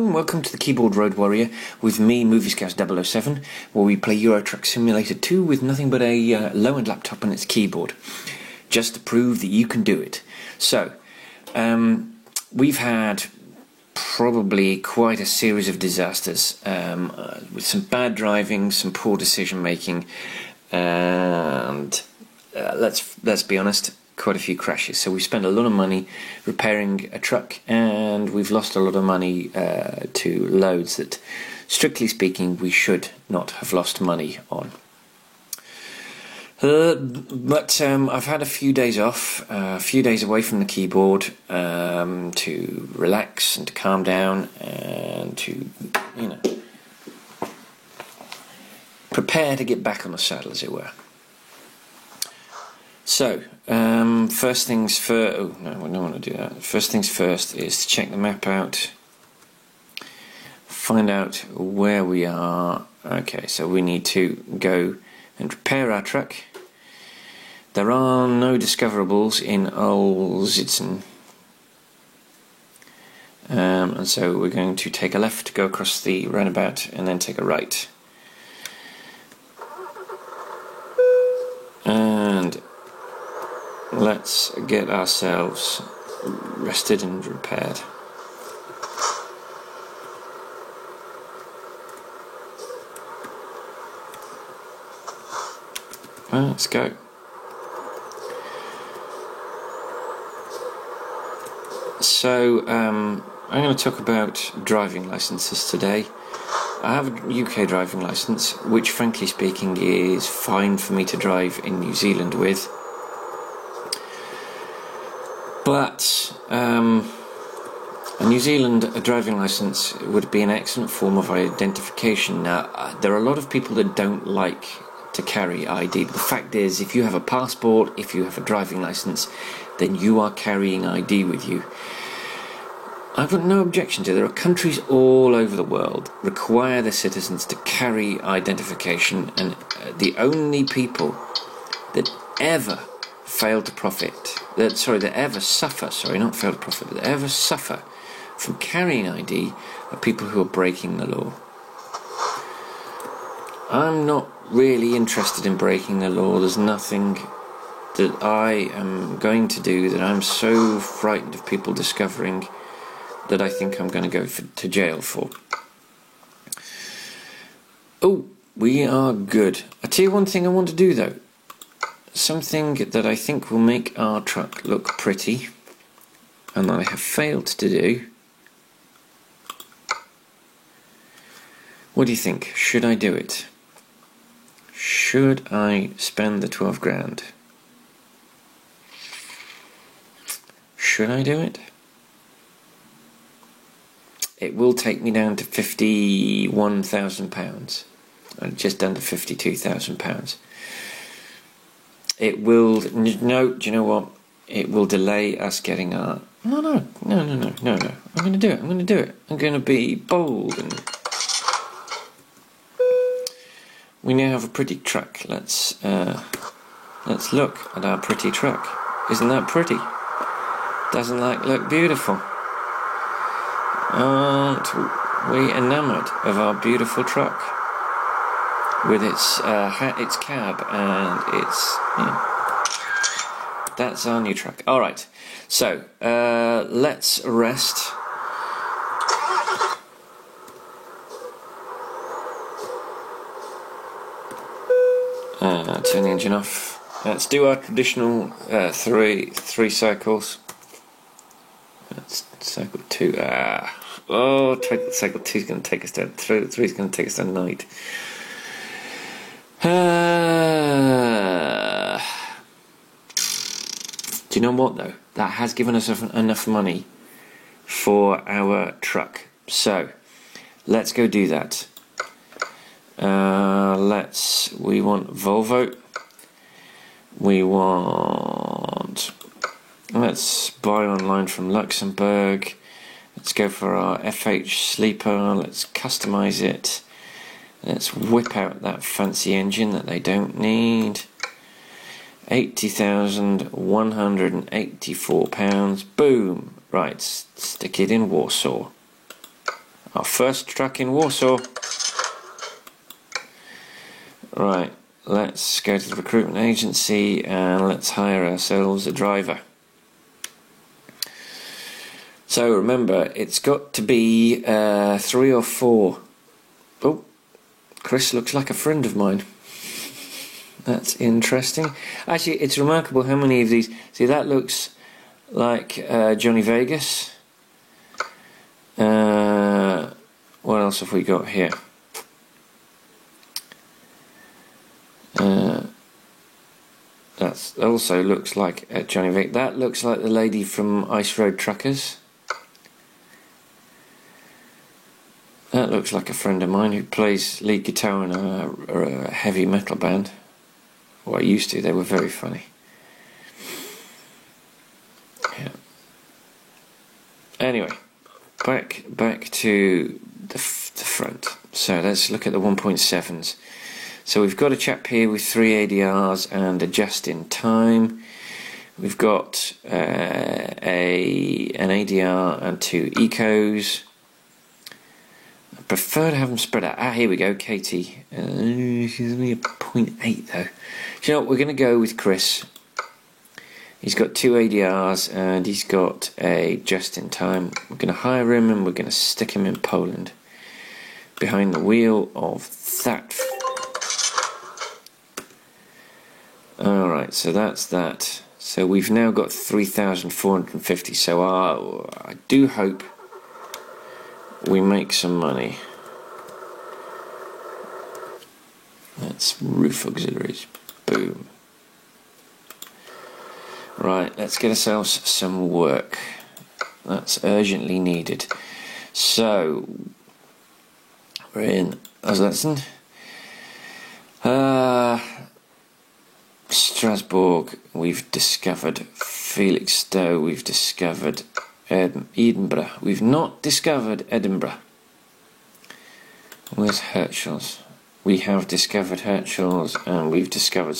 everyone, welcome to the Keyboard Road Warrior with me, Movie Scout 007, where we play Euro Truck Simulator 2 with nothing but a low-end laptop and its keyboard, just to prove that you can do it. So, we've had probably quite a series of disasters, with some bad driving, some poor decision making, and let's be honest, quite a few crashes. So we spent a lot of money repairing a truck, and we've lost a lot of money to loads that, strictly speaking, we should not have lost money on. But I've had a few days off, a few days away from the keyboard, to relax and to calm down and to, prepare to get back on the saddle, as it were. So, first things first. Oh no, I don't want to do that. First things first is to check the map out, find out where we are. Okay, so we need to go and repair our truck. There are no discoverables in Olsztyn, and so we're going to take a left, go across the roundabout, and then take a right. And let's get ourselves rested and repaired. Well, let's go. So, I'm going to talk about driving licenses today. I have a UK driving licence, which frankly speaking is fine for me to drive in New Zealand with. But a New Zealand driving licence would be an excellent form of identification. Now, there are a lot of people that don't like to carry ID, but the fact is, if you have a passport, if you have a driving licence, then you are carrying ID with you. I've got no objection to it. There are countries all over the world require their citizens to carry identification, and the only people that ever fail to profit, that ever suffer from carrying ID are people who are breaking the law. I'm not really interested in breaking the law. There's nothing that I am going to do that I'm so frightened of people discovering that I think I'm going to go to jail for. Oh, we are good. I'll tell you one thing I want to do though. Something that I think will make our truck look pretty, and that I have failed to do. What do you think? Should I do it? Should I spend the 12 grand? Should I do it? It will take me down to £51,000, just under £52,000. It will, no, do you know what? It will delay us getting our, no, I'm going to do it, I'm going to be bold. And we now have a pretty truck. Let's look at our pretty truck. Isn't that pretty? Doesn't that look beautiful? Aren't we enamoured of our beautiful truck with its cab and its, that's our new truck. All right, so let's rest. Turn the engine off. Let's do our traditional three cycles. That's cycle 2. Cycle 2 is going to take us down. 3 is going to take us down night. Do you know what though? That has given us enough money for our truck. So let's go do that. We want Volvo. Let's buy online from Luxembourg. Let's go for our FH sleeper. Let's customize it. Let's whip out that fancy engine that they don't need. £80,184. Boom. Right, stick it in Warsaw. Our First truck in Warsaw. Right, let's go to the recruitment agency and let's hire ourselves a driver. So remember, it's got to be 3 or 4. Oh, Chris looks like a friend of mine. That's interesting. Actually, it's remarkable how many of these... See, that looks like Johnny Vegas. What else have we got here? That also looks like Johnny Vegas. That looks like the lady from Ice Road Truckers. That looks like a friend of mine who plays lead guitar in a heavy metal band. Well, I used to. They were very funny. Yeah. Anyway, back to the front. So let's look at the 1.7s. So we've got a chap here with 3 ADRs and a just-in-time. We've got an ADR and 2 ecos. I prefer to have them spread out. Ah, here we go, Katie. She's only a 0.8 though. Do you know what? We're going to go with Chris. He's got 2 ADRs and he's got a just-in-time. We're going to hire him and we're going to stick him in Poland. Behind the wheel of that. Alright, so that's that. So we've now got 3,450. So I do hope we make some money. That's roof auxiliaries. Boom. Right, let's get ourselves some work. That's urgently needed. So we're in Oslesen. Strasbourg, we've discovered. Felixstowe, we've discovered. Edinburgh, we've not discovered Edinburgh. Where's Hirtshals? We have discovered Hirtshals and we've discovered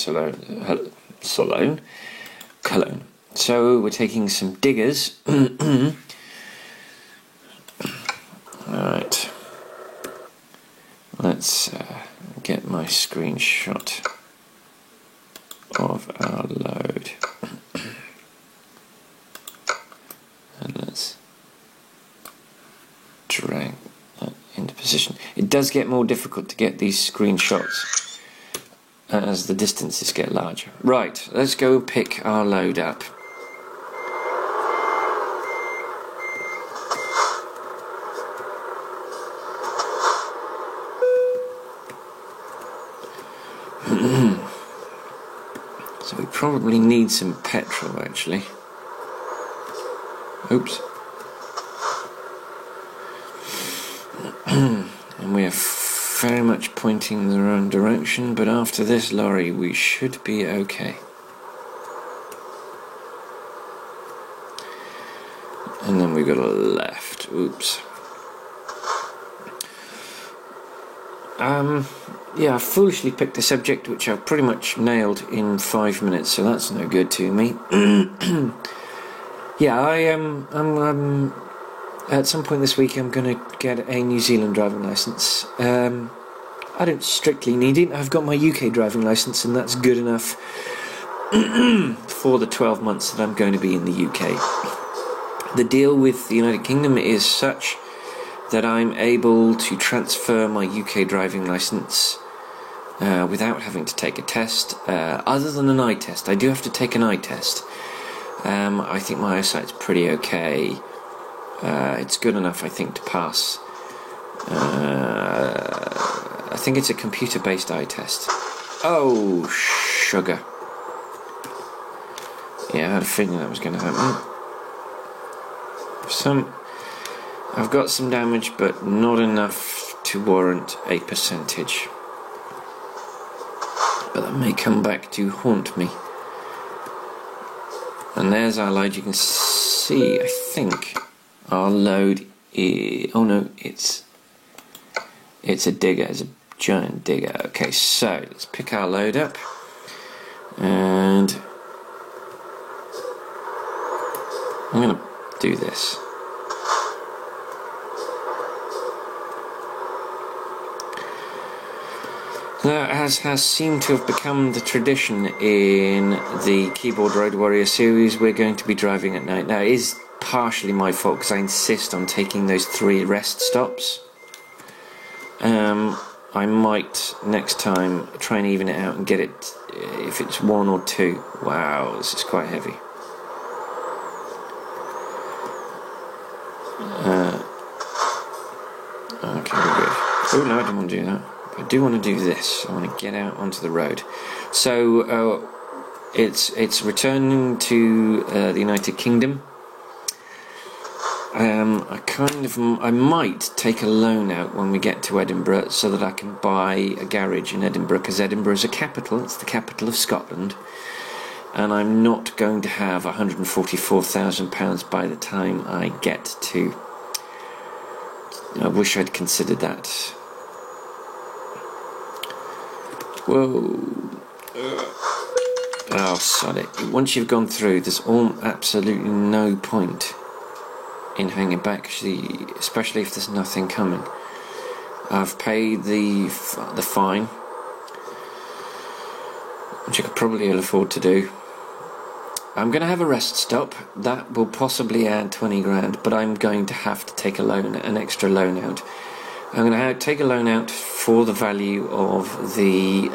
Cologne. So we're taking some diggers. Alright. Let's get my screenshot of our load. And let's drag that into position. It does get more difficult to get these screenshots as the distances get larger. Right, let's go pick our load up. So we probably need some petrol actually. Oops. And we are very much pointing in the wrong direction, but after this lorry we should be okay. And then we got a left. Oops. Yeah, I foolishly picked a subject which I pretty much nailed in 5 minutes, so that's no good to me. Yeah, I'm at some point this week I'm going to get a New Zealand driving licence. I don't strictly need it. I've got my UK driving licence and that's good enough for the 12 months that I'm going to be in the UK. The deal with the United Kingdom is such that I'm able to transfer my UK driving licence without having to take a test, other than an eye test. I do have to take an eye test. I think my eyesight's pretty okay. It's good enough, I think, to pass. I think it's a computer-based eye test. Oh, sugar. Yeah, I had a feeling that was going to happen. I've got some damage, but not enough to warrant a percentage. But that may come back to haunt me. And there's our load. You can see, I think, our load is... Oh no, it's a digger. It's a giant digger. Okay, so let's pick our load up. And I'm going to do this. Now, as has seemed to have become the tradition in the Keyboard Road Warrior series, we're going to be driving at night. Now, it is partially my fault because I insist on taking those 3 rest stops. I might next time try and even it out and get it if it's 1 or 2. Wow, this is quite heavy. Okay, we're good. Oh no, I don't want to do that. I do want to do this. I want to get out onto the road. So it's returning to the United Kingdom. I might take a loan out when we get to Edinburgh so that I can buy a garage in Edinburgh, because Edinburgh is a capital. It's the capital of Scotland, and I'm not going to have £144,000 by the time I get to. I wish I'd considered that. Whoa. Oh, sod it. Once you've gone through, there's absolutely no point in hanging back, especially if there's nothing coming. I've paid the fine, which I could probably afford to do. I'm going to have a rest stop. That will possibly add 20 grand, but I'm going to have to take an extra loan out. I'm going to take a loan out for the value of the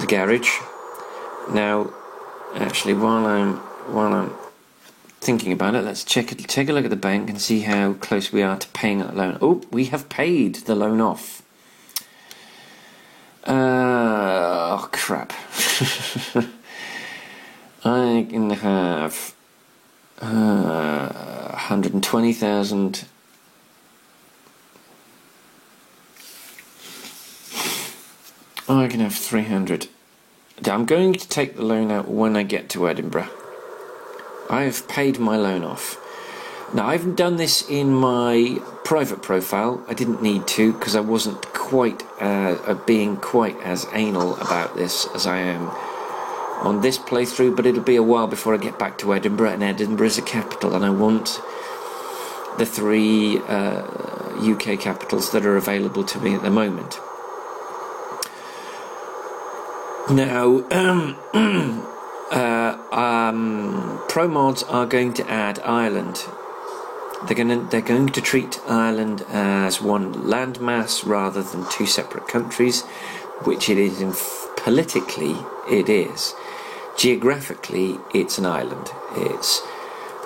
garage. Now, actually, while I'm thinking about it, let's take a look at the bank and see how close we are to paying that loan. Oh, we have paid the loan off. Oh crap. I can have 120,000. I can have 300. I'm going to take the loan out when I get to Edinburgh. I have paid my loan off. Now, I've done this in my private profile. I didn't need to because I wasn't quite being quite as anal about this as I am on this playthrough, but it'll be a while before I get back to Edinburgh, and Edinburgh is a capital, and I want the 3 UK capitals that are available to me at the moment. Now, ProMods are going to add Ireland. They're going to treat Ireland as one landmass rather than 2 separate countries, which it is politically it is. Geographically, it's an island.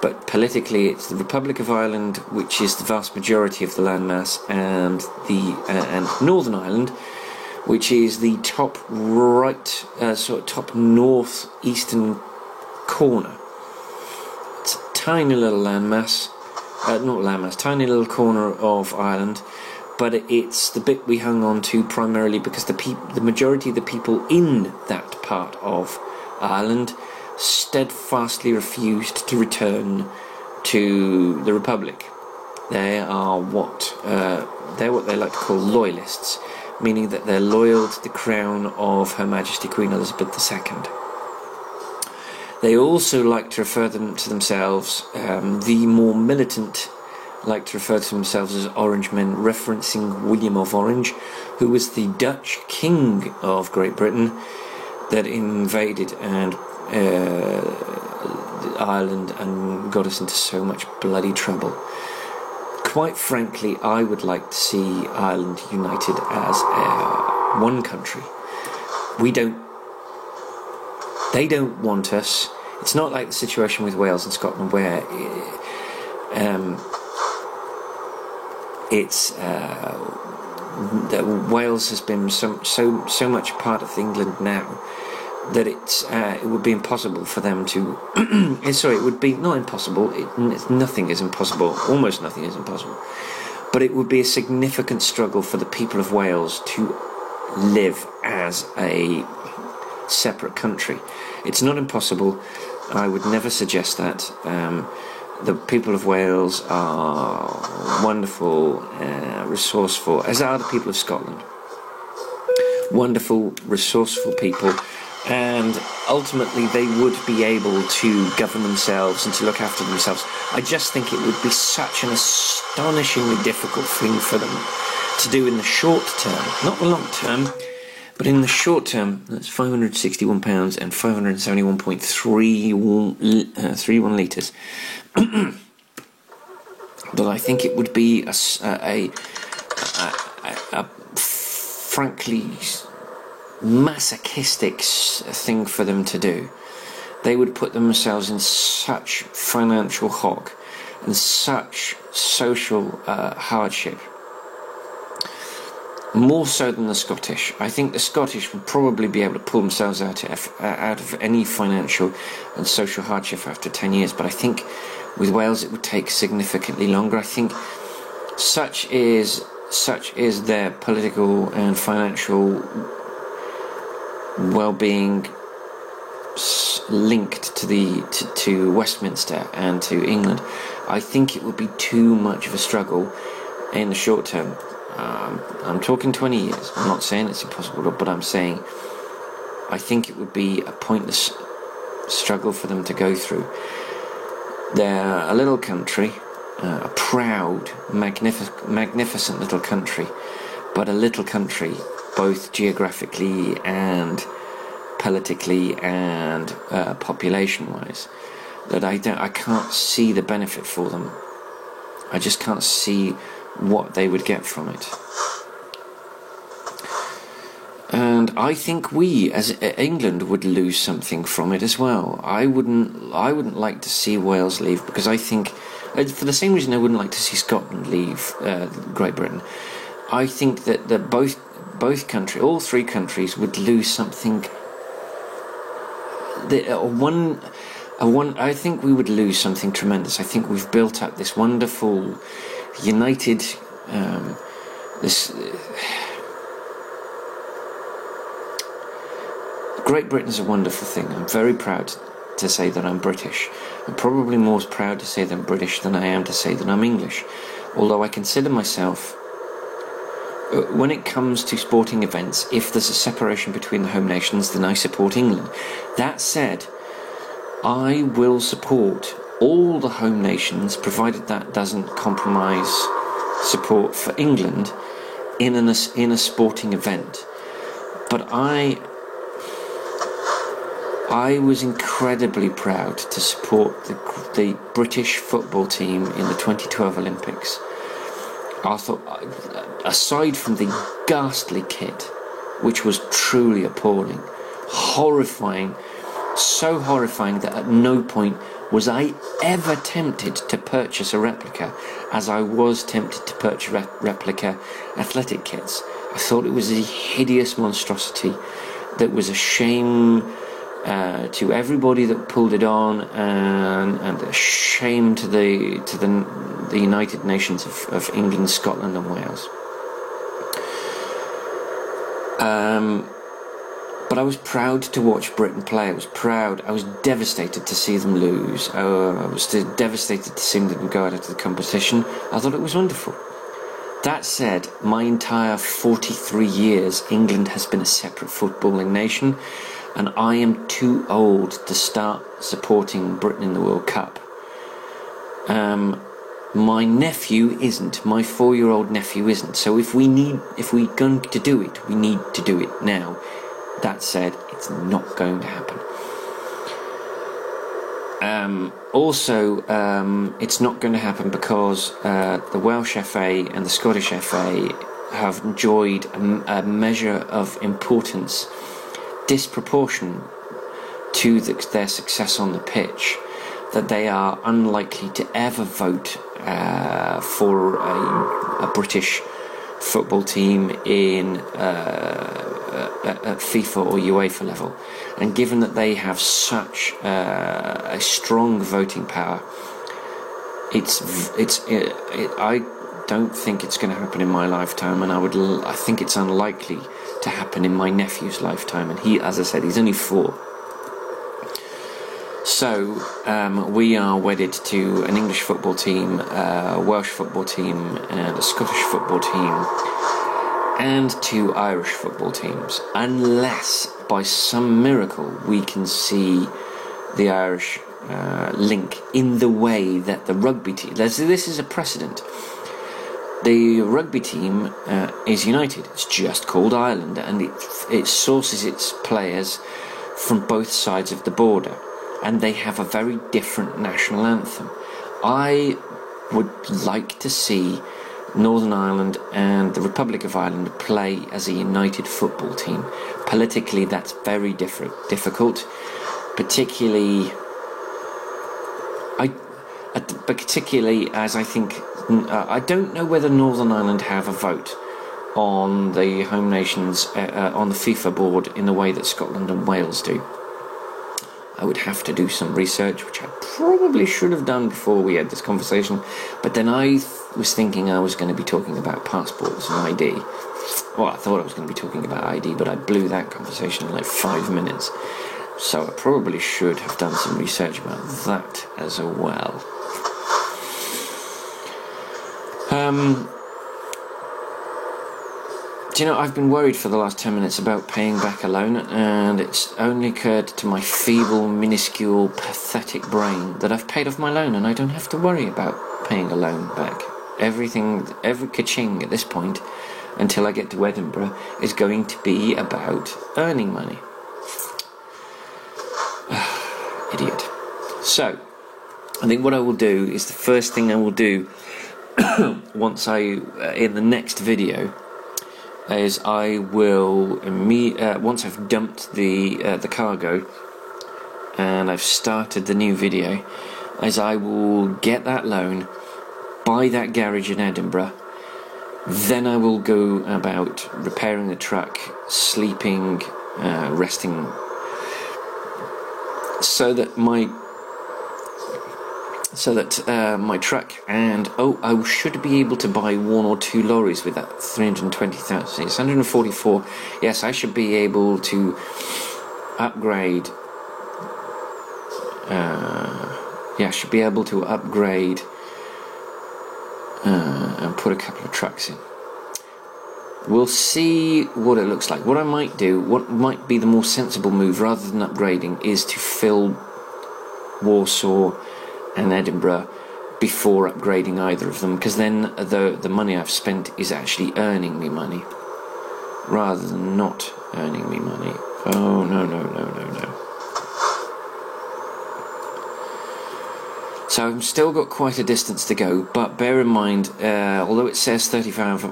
But politically, it's the Republic of Ireland, which is the vast majority of the landmass, and Northern Ireland, which is the top right, top northeastern corner. It's a tiny little landmass. Tiny little corner of Ireland, but it's the bit we hung on to primarily because the majority of the people in that part of Ireland steadfastly refused to return to the Republic. They are what they like to call loyalists, meaning that they're loyal to the crown of Her Majesty Queen Elizabeth II. They also like to refer to themselves, the more militant like to refer to themselves as Orange Men, referencing William of Orange, who was the Dutch King of Great Britain that invaded Ireland and got us into so much bloody trouble. Quite frankly, I would like to see Ireland united as one country. They don't want us. It's not like the situation with Wales and Scotland, where that Wales has been so much part of England now that it would be impossible for them to. It would be not impossible. Nothing is impossible. Almost nothing is impossible. But it would be a significant struggle for the people of Wales to live as a separate country. It's not impossible. I would never suggest that. The people of Wales are wonderful, resourceful, as are the people of Scotland. Wonderful, resourceful people, and ultimately they would be able to govern themselves and to look after themselves. I just think it would be such an astonishingly difficult thing for them to do in the short term, not the long term, but in the short term, that's £561 and 571.31 litres. That I think it would be a frankly masochistic thing for them to do. They would put themselves in such financial hock and such social hardship, more so than the Scottish. I think the Scottish would probably be able to pull themselves out of any financial and social hardship after 10 years, but I think with Wales it would take significantly longer. I think such is their political and financial well-being linked to Westminster and to England. I think it would be too much of a struggle in the short term. I'm talking 20 years. I'm not saying it's impossible, but I'm saying I think it would be a pointless struggle for them to go through. They're a little country, a proud, magnificent little country, but a little country, both geographically and politically and population-wise, that I can't see the benefit for them. I just can't see what they would get from it. And I think we, as England, would lose something from it as well. I wouldn't like to see Wales leave, because I think, for the same reason I wouldn't like to see Scotland leave Great Britain, I think that both countries, all three countries, would lose something. I think we would lose something tremendous. I think we've built up this wonderful, united, Great Britain is a wonderful thing. I'm very proud to say that I'm British. I'm probably more proud to say that I'm British than I am to say that I'm English. Although I consider myself, when it comes to sporting events, if there's a separation between the home nations, then I support England. That said, I will support all the home nations, provided that doesn't compromise support for England in a sporting event. But I was incredibly proud to support the British football team in the 2012 Olympics. I thought, aside from the ghastly kit, which was truly appalling, horrifying, so horrifying that at no point was I ever tempted to purchase a replica, as I was tempted to purchase replica athletic kits. I thought it was a hideous monstrosity that was a shame to everybody that pulled it on, and a shame to the United Nations of England, Scotland and Wales. But I was proud to watch Britain play. I was proud. I was devastated to see them lose. I was devastated to see them go out of the competition. I thought it was wonderful. That said, my entire 43 years, England has been a separate footballing nation, and I am too old to start supporting Britain in the World Cup. My nephew isn't. My 4-year-old nephew isn't. So if we're going to do it, we need to do it now. That said, it's not going to happen. It's not going to happen because the Welsh FA and the Scottish FA have enjoyed a measure of importance disproportionate to their success on the pitch, that they are unlikely to ever vote for a British football team in at FIFA or UEFA level. And given that they have such a strong voting power, I don't think it's going to happen in my lifetime, and I think it's unlikely to happen in my nephew's lifetime, and he, as I said, he's only 4. So we are wedded to an English football team, a Welsh football team, and a Scottish football team, and 2 Irish football teams, unless by some miracle we can see the Irish link in the way that the rugby team. This is a precedent. The rugby team is United. It's just called Ireland, and it sources its players from both sides of the border, and they have a very different national anthem. I would like to see Northern Ireland and the Republic of Ireland play as a united football team. Politically, that's very difficult, particularly as I think I don't know whether Northern Ireland have a vote on the home nations on the FIFA board in the way that Scotland and Wales do. I would have to do some research, which I probably should have done before we had this conversation, but then I was thinking I was going to be talking about passports and ID. Well, I thought I was going to be talking about ID, but I blew that conversation in like 5 minutes. So I probably should have done some research about that as well. Do you know, I've been worried for the last 10 minutes about paying back a loan, and it's only occurred to my feeble, minuscule, pathetic brain that I've paid off my loan and I don't have to worry about paying a loan back. Every ka-ching at this point, until I get to Edinburgh, is going to be about earning money. Idiot. So, I think what I will do is the first thing I will do once in the next video is I will once I've dumped the cargo and I've started the new video, is I will get that loan, buy that garage in Edinburgh, then I will go about repairing the truck, sleeping, resting, so that my truck and I should be able to buy 1 or 2 lorries with that 320,000. It's 144. Yes, I should be able to upgrade. I should be able to upgrade and put a couple of trucks in. We'll see what it looks like. What I might do, what might be the more sensible move rather than upgrading, is to fill Warsaw and Edinburgh before upgrading either of them, because then the money I've spent is actually earning me money rather than not earning me money. Oh, no. So I've still got quite a distance to go, but bear in mind, although it says 35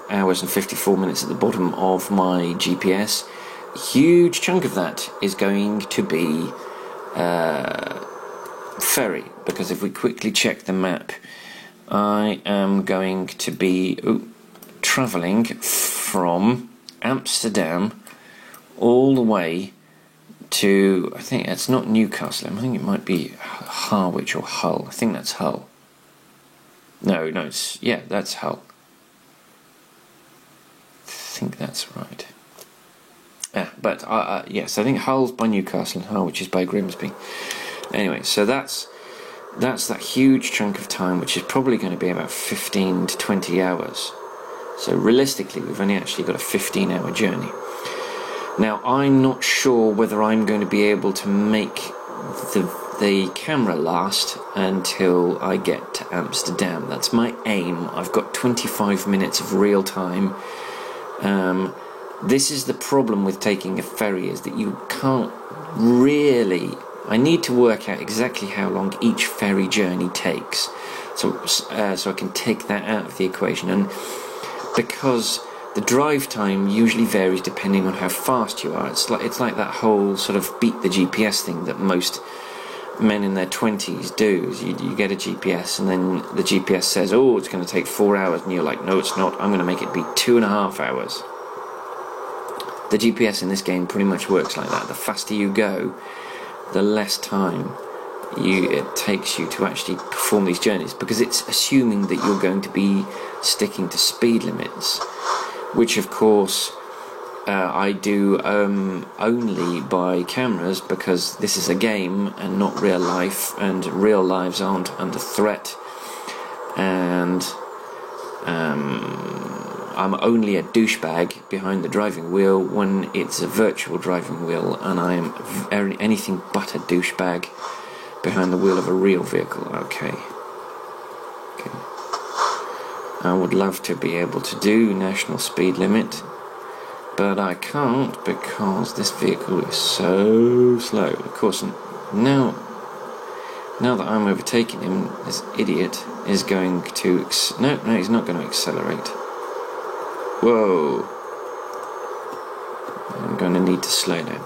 hours and 54 minutes at the bottom of my GPS, a huge chunk of that is going to be ferry, because if we quickly check the map, I am going to be travelling from Amsterdam all the way to, I think it's not Newcastle, I think it might be Harwich or Hull. I think that's Hull. No, that's Hull. I think that's right. But yes, I think Hull's by Newcastle and Harwich is by Grimsby. Anyway, so that's that huge chunk of time, which is probably going to be about 15 to 20 hours. So realistically, we've only actually got a 15-hour journey. Now, I'm not sure whether I'm going to be able to make the camera last until I get to Amsterdam. That's my aim. I've got 25 minutes of real time. This is the problem with taking a ferry, is that you can't really... I need to work out exactly how long each ferry journey takes, so I can take that out of the equation. And because the drive time usually varies depending on how fast you are, it's like that whole sort of beat the GPS thing that most men in their 20s do. Is you get a GPS and then the GPS says, oh, it's going to take 4 hours, and you're like, no, it's not. I'm going to make it be 2.5 hours. The GPS in this game pretty much works like that. The faster you go, the less time it takes you to actually perform these journeys, because it's assuming that you're going to be sticking to speed limits, which of course I do only by cameras, because this is a game and not real life, and real lives aren't under threat, and I'm only a douchebag behind the driving wheel when it's a virtual driving wheel, and I am anything but a douchebag behind the wheel of a real vehicle. Okay. I would love to be able to do national speed limit, but I can't because this vehicle is so slow. Of course, now that I'm overtaking him, this idiot is going to... No, he's not going to accelerate. Whoa. I'm going to need to slow down.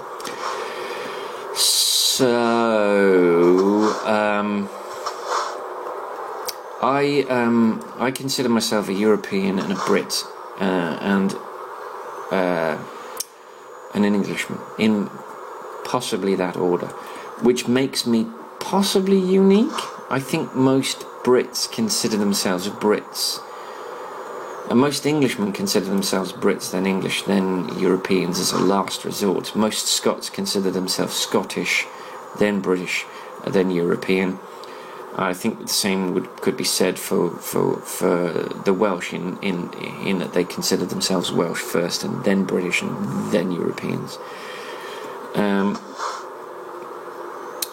So, I consider myself a European and a Brit, and an Englishman, in possibly that order, which makes me possibly unique. I think most Brits consider themselves Brits, and most Englishmen consider themselves Brits, then English, then Europeans as a last resort. Most Scots consider themselves Scottish, then British, then European. I think the same could be said for the Welsh in that they consider themselves Welsh first, and then British, and then Europeans.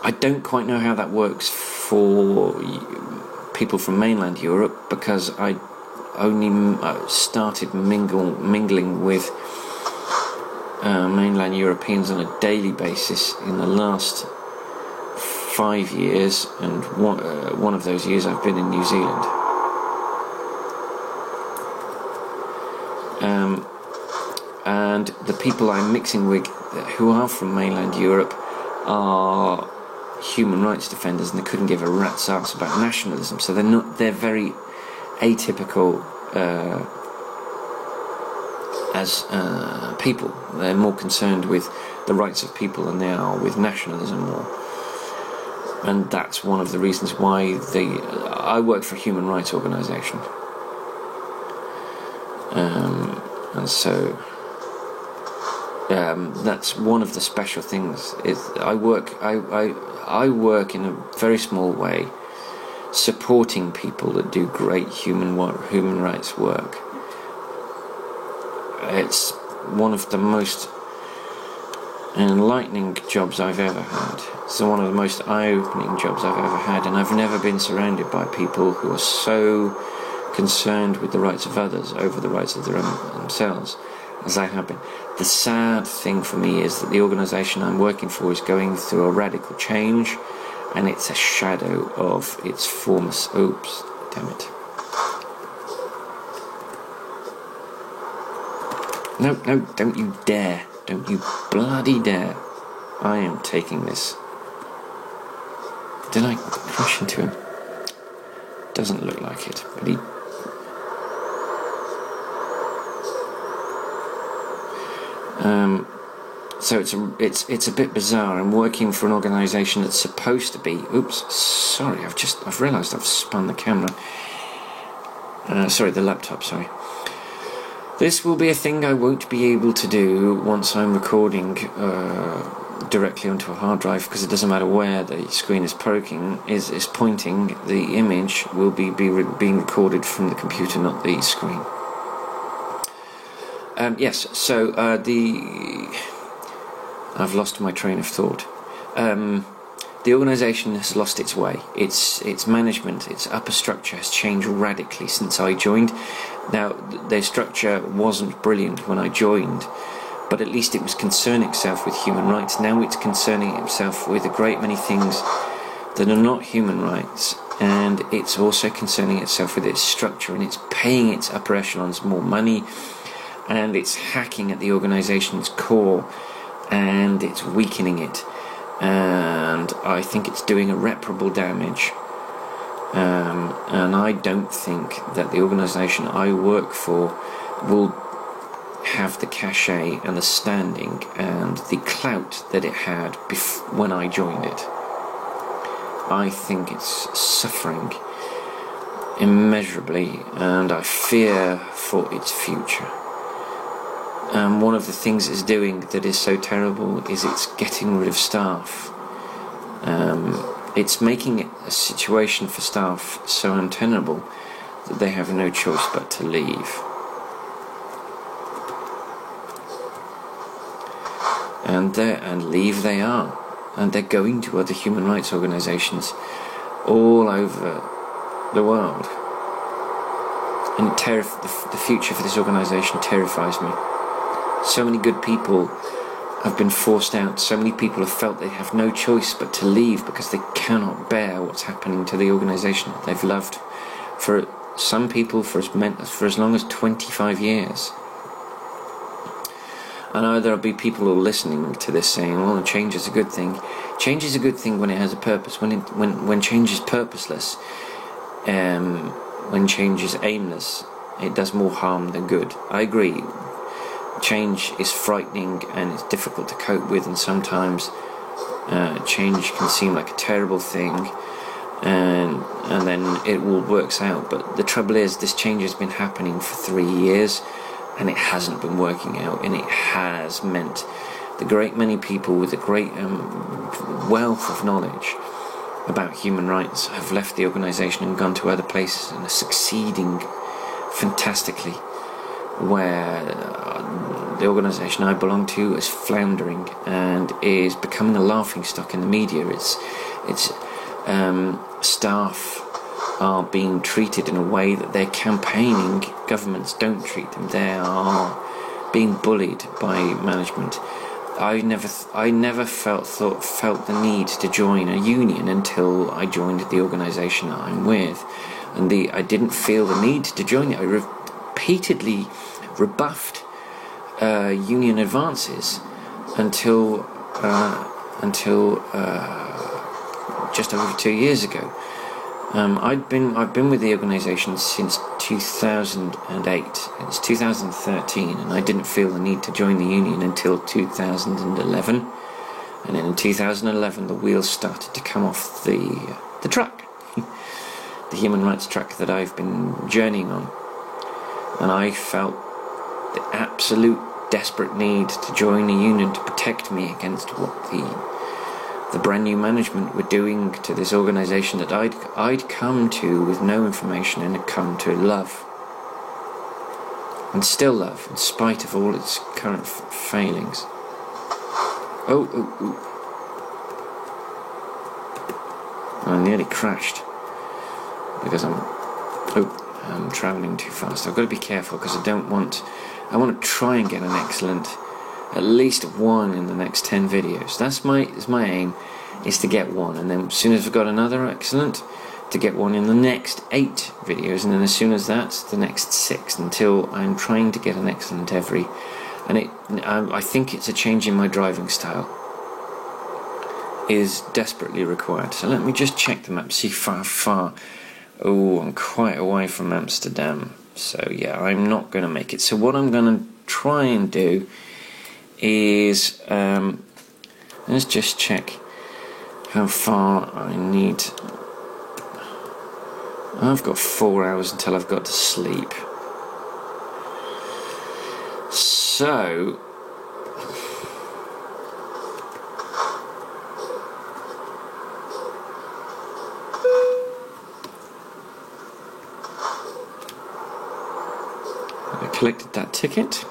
I don't quite know how that works for people from mainland Europe, because I only started mingling with mainland Europeans on a daily basis in the last 5 years, and one of those years I've been in New Zealand. And the people I'm mixing with who are from mainland Europe are human rights defenders, and they couldn't give a rat's ass about nationalism, so they're very atypical as people. They're more concerned with the rights of people than they are with nationalism, and that's one of the reasons why I work for a human rights organisation, and so that's one of the special things. I work in a very small way, supporting people that do great human rights work. It's one of the most enlightening jobs I've ever had. It's one of the most eye-opening jobs I've ever had, and I've never been surrounded by people who are so concerned with the rights of others over the rights of themselves as I have been. The sad thing for me is that the organisation I'm working for is going through a radical change, and it's a shadow of its former... Oops, damn it. No, don't you dare. Don't you bloody dare. I am taking this. Did I crash into him? Doesn't look like it, but he... So it's a bit bizarre. I'm working for an organisation that's supposed to be... Oops, sorry, I've realised I've spun the camera. Sorry, the laptop, sorry. This will be a thing I won't be able to do once I'm recording directly onto a hard drive, because it doesn't matter where the screen is pointing, the image will be being recorded from the computer, not the screen. Yes, so I've lost my train of thought. The organisation has lost its way. Its management, its upper structure has changed radically since I joined. Now, their structure wasn't brilliant when I joined, but at least it was concerning itself with human rights. Now it's concerning itself with a great many things that are not human rights, and it's also concerning itself with its structure, and it's paying its upper echelons more money, and it's hacking at the organisation's core, and it's weakening it. And I think it's doing irreparable damage, and I don't think that the organisation I work for will have the cachet and the standing and the clout that it had when I joined it. I think it's suffering immeasurably, and I fear for its future. One of the things it's doing that is so terrible is it's getting rid of staff. It's making it a situation for staff so untenable that they have no choice but to leave. And leave they are. And they're going to other human rights organisations all over the world. and the future for this organisation terrifies me. So many good people have been forced out. So many people have felt they have no choice but to leave because they cannot bear what's happening to the organisation that they've loved for some people for as long as 25 years. I know there'll be people who are listening to this saying, "Well, change is a good thing." Change is a good thing when it has a purpose. When change is purposeless, when change is aimless, it does more harm than good. I agree. Change is frightening and it's difficult to cope with, and sometimes change can seem like a terrible thing, and then it all works out. But the trouble is, this change has been happening for 3 years, and it hasn't been working out, and it has meant the great many people with a great wealth of knowledge about human rights have left the organisation and gone to other places and are succeeding fantastically, where the organisation I belong to is floundering and is becoming a laughingstock in the media. Its staff are being treated in a way that their campaigning governments don't treat them. They are being bullied by management. I never felt the need to join a union until I joined the organisation that I'm with, and I didn't feel the need to join it. I repeatedly rebuffed union advances until just over 2 years ago. I've been with the organisation since 2008. It's 2013, and I didn't feel the need to join the union until 2011. And then in 2011, the wheels started to come off the truck, the human rights truck that I've been journeying on. And I felt the absolute desperate need to join a union to protect me against what the brand new management were doing to this organisation that I'd come to with no information and had come to love, and still love, in spite of all its current failings. I nearly crashed because I'm travelling too fast. I've got to be careful because I want to try and get an excellent, at least one in the next 10 videos. That's my aim, is to get one, and then as soon as I've got another excellent, to get one in the next 8 videos, and then as soon as that's the next 6, until I'm trying to get an excellent every. And I think it's a change in my driving style is desperately required. So let me just check the map, see far. Oh, I'm quite away from Amsterdam, so yeah, I'm not going to make it. So what I'm going to try and do is let's just check how far I need. I've got 4 hours until I've got to sleep, so I collected that ticket,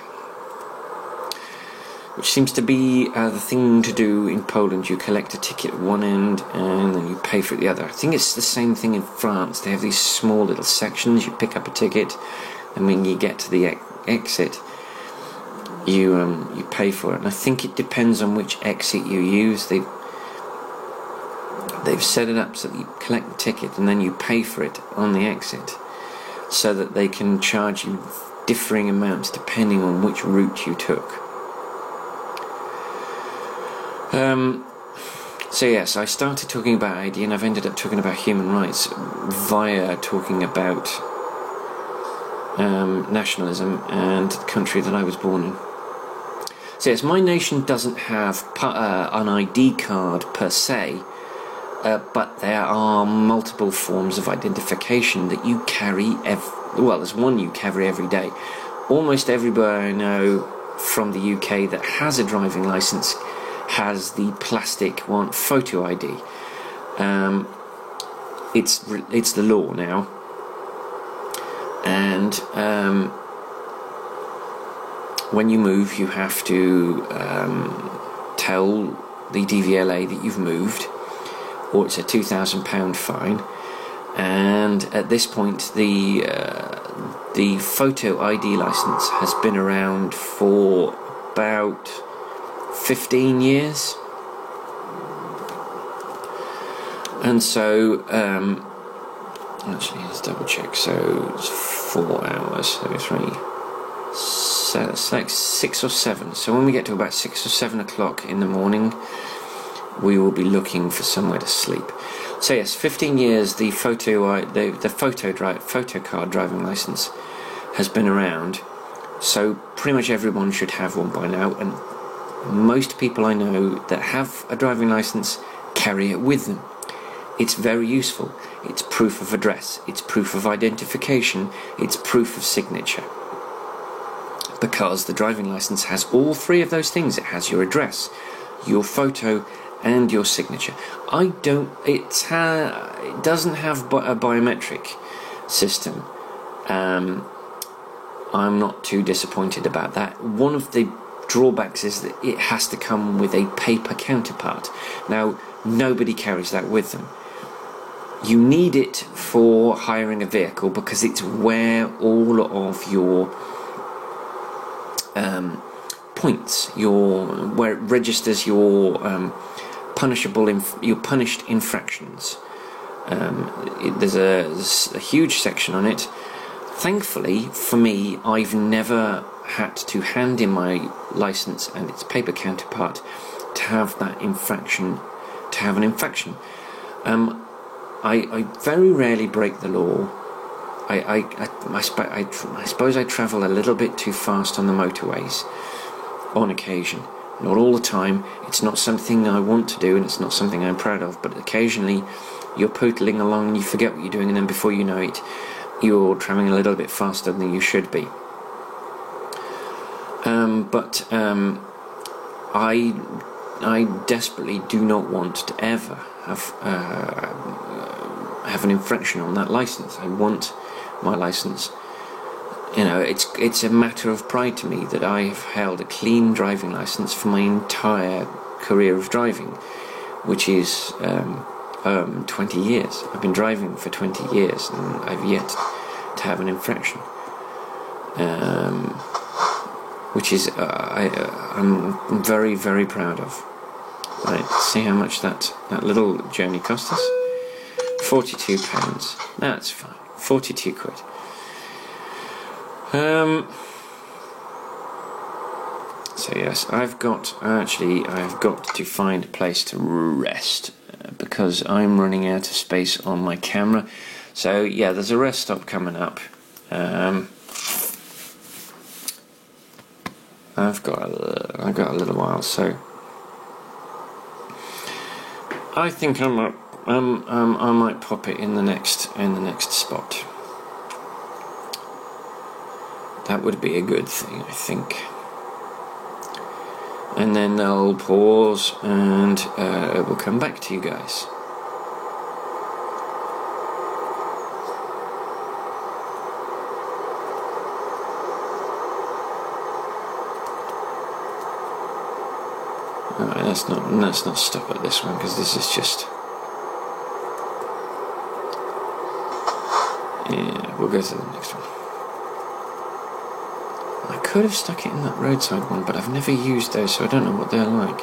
which seems to be the thing to do in Poland. You collect a ticket at one end and then you pay for it at the other. I think it's the same thing in France. They have these small little sections. You pick up a ticket, and when you get to the exit, you pay for it. And I think it depends on which exit you use. They've set it up so that you collect the ticket and then you pay for it on the exit, so that they can charge you differing amounts depending on which route you took. So yes, I started talking about ID, and I've ended up talking about human rights via talking about nationalism and the country that I was born in. So yes, my nation doesn't have an ID card per se, but there are multiple forms of identification that you carry there's one you carry every day. Almost everybody I know from the UK that has a driving licence has the plastic one, photo ID. It's the law now, and when you move, you have to tell the DVLA that you've moved, or it's a £2,000 fine. And at this point, the the photo ID license has been around for about 15 years. And so, actually, let's double check. So it's 4 hours, so 3. So it's like 6 or 7. So when we get to about 6 or 7 o'clock in the morning, we will be looking for somewhere to sleep. So yes, 15 years. The photo card driving license has been around. So pretty much everyone should have one by now, and most people I know that have a driving license carry it with them. It's very useful. It's proof of address, it's proof of identification, it's proof of signature. Because the driving license has all 3 of those things. It has your address, your photo, and your signature. It doesn't have a biometric system. I'm not too disappointed about that. One of the drawbacks is that it has to come with a paper counterpart. Now, nobody carries that with them. You need it for hiring a vehicle because it's where all of your points, where it registers your your punished infractions. There's a huge section on it. Thankfully for me, I've never had to hand in my license and its paper counterpart to have that infraction, to have an infraction. I very rarely break the law. I suppose I travel a little bit too fast on the motorways on occasion. Not all the time. It's not something I want to do, and it's not something I'm proud of, but occasionally you're pootling along and you forget what you're doing, and then before you know it, you're travelling a little bit faster than you should be. I desperately do not want to ever have an infraction on that license. I want my license. You know, it's a matter of pride to me that I have held a clean driving license for my entire career of driving, which is 20 years. I've been driving for 20 years and I've yet to have an infraction, which is I'm very, very proud of. Right, see how much that little journey cost us? £42. That's fine. 42 quid. So yes, I've got to find a place to rest because I'm running out of space on my camera. So yeah, there's a rest stop coming up. I've got a little while, so I think I might pop it in the next spot. That would be a good thing, I think. And then I'll pause and we'll come back to you guys. Alright, let's not stop at this one because this is just... Yeah, we'll go to the next one. I could have stuck it in that roadside one, but I've never used those, so I don't know what they're like.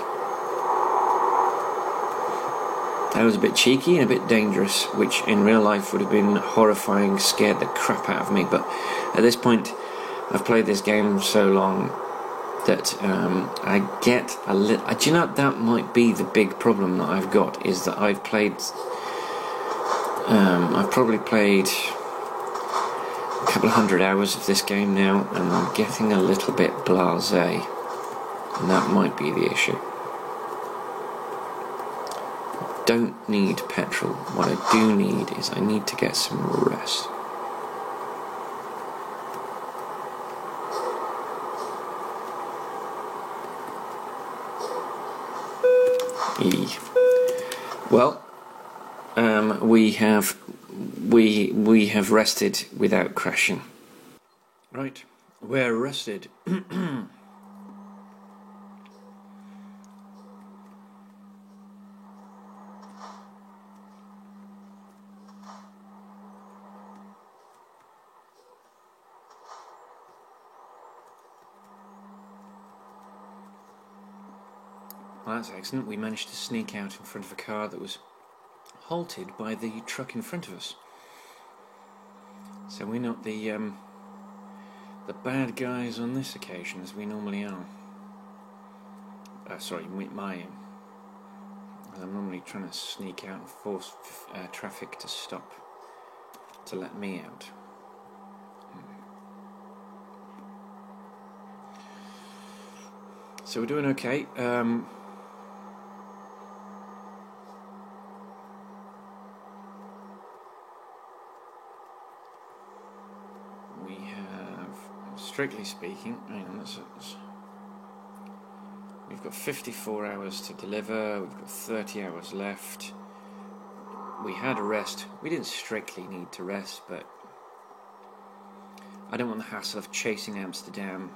That was a bit cheeky and a bit dangerous, which in real life would have been horrifying, scared the crap out of me, but at this point I've played this game so long that I get a little... Do you know, that might be the big problem that I've got, is that I've probably played a couple of 100 hours of this game now, and I'm getting a little bit blasé, and that might be the issue. Don't need petrol. What I do need is I need to get some rest. Well, we have rested without crashing. Right, we're rested. Well, that's excellent. We managed to sneak out in front of a car that was halted by the truck in front of us. So we're not the bad guys on this occasion, as we normally are. Sorry, I'm normally trying to sneak out and force traffic to stop, to let me out. So we're doing okay. We have, strictly speaking, hang on, we've got 54 hours to deliver, we've got 30 hours left. We had a rest. We didn't strictly need to rest, but I don't want the hassle of chasing Amsterdam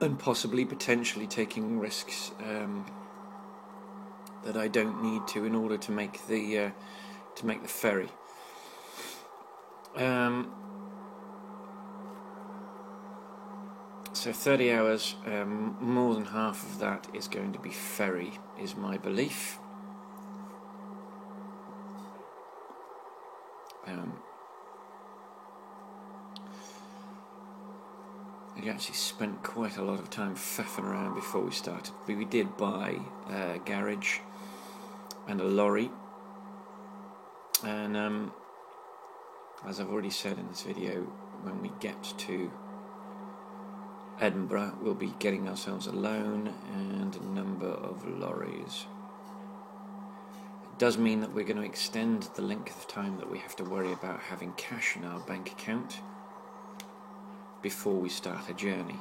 and potentially taking risks that I don't need to in order to make the ferry. So 30 hours, more than half of that is going to be ferry, is my belief. We actually spent quite a lot of time faffing around before we started. We did buy a garage and a lorry, and as I've already said in this video, when we get to Edinburgh, we'll be getting ourselves a loan and a number of lorries. It does mean that we're going to extend the length of time that we have to worry about having cash in our bank account before we start a journey.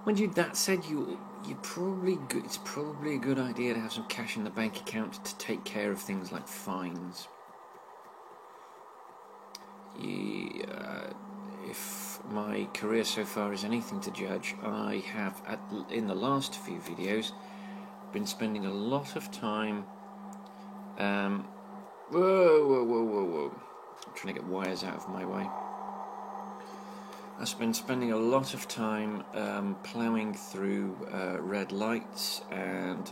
Mind you, that said, it's probably a good idea to have some cash in the bank account to take care of things like fines. If my career so far is anything to judge, I have, in the last few videos, been spending a lot of time. Whoa! I'm trying to get wires out of my way. I've been spending a lot of time ploughing through red lights and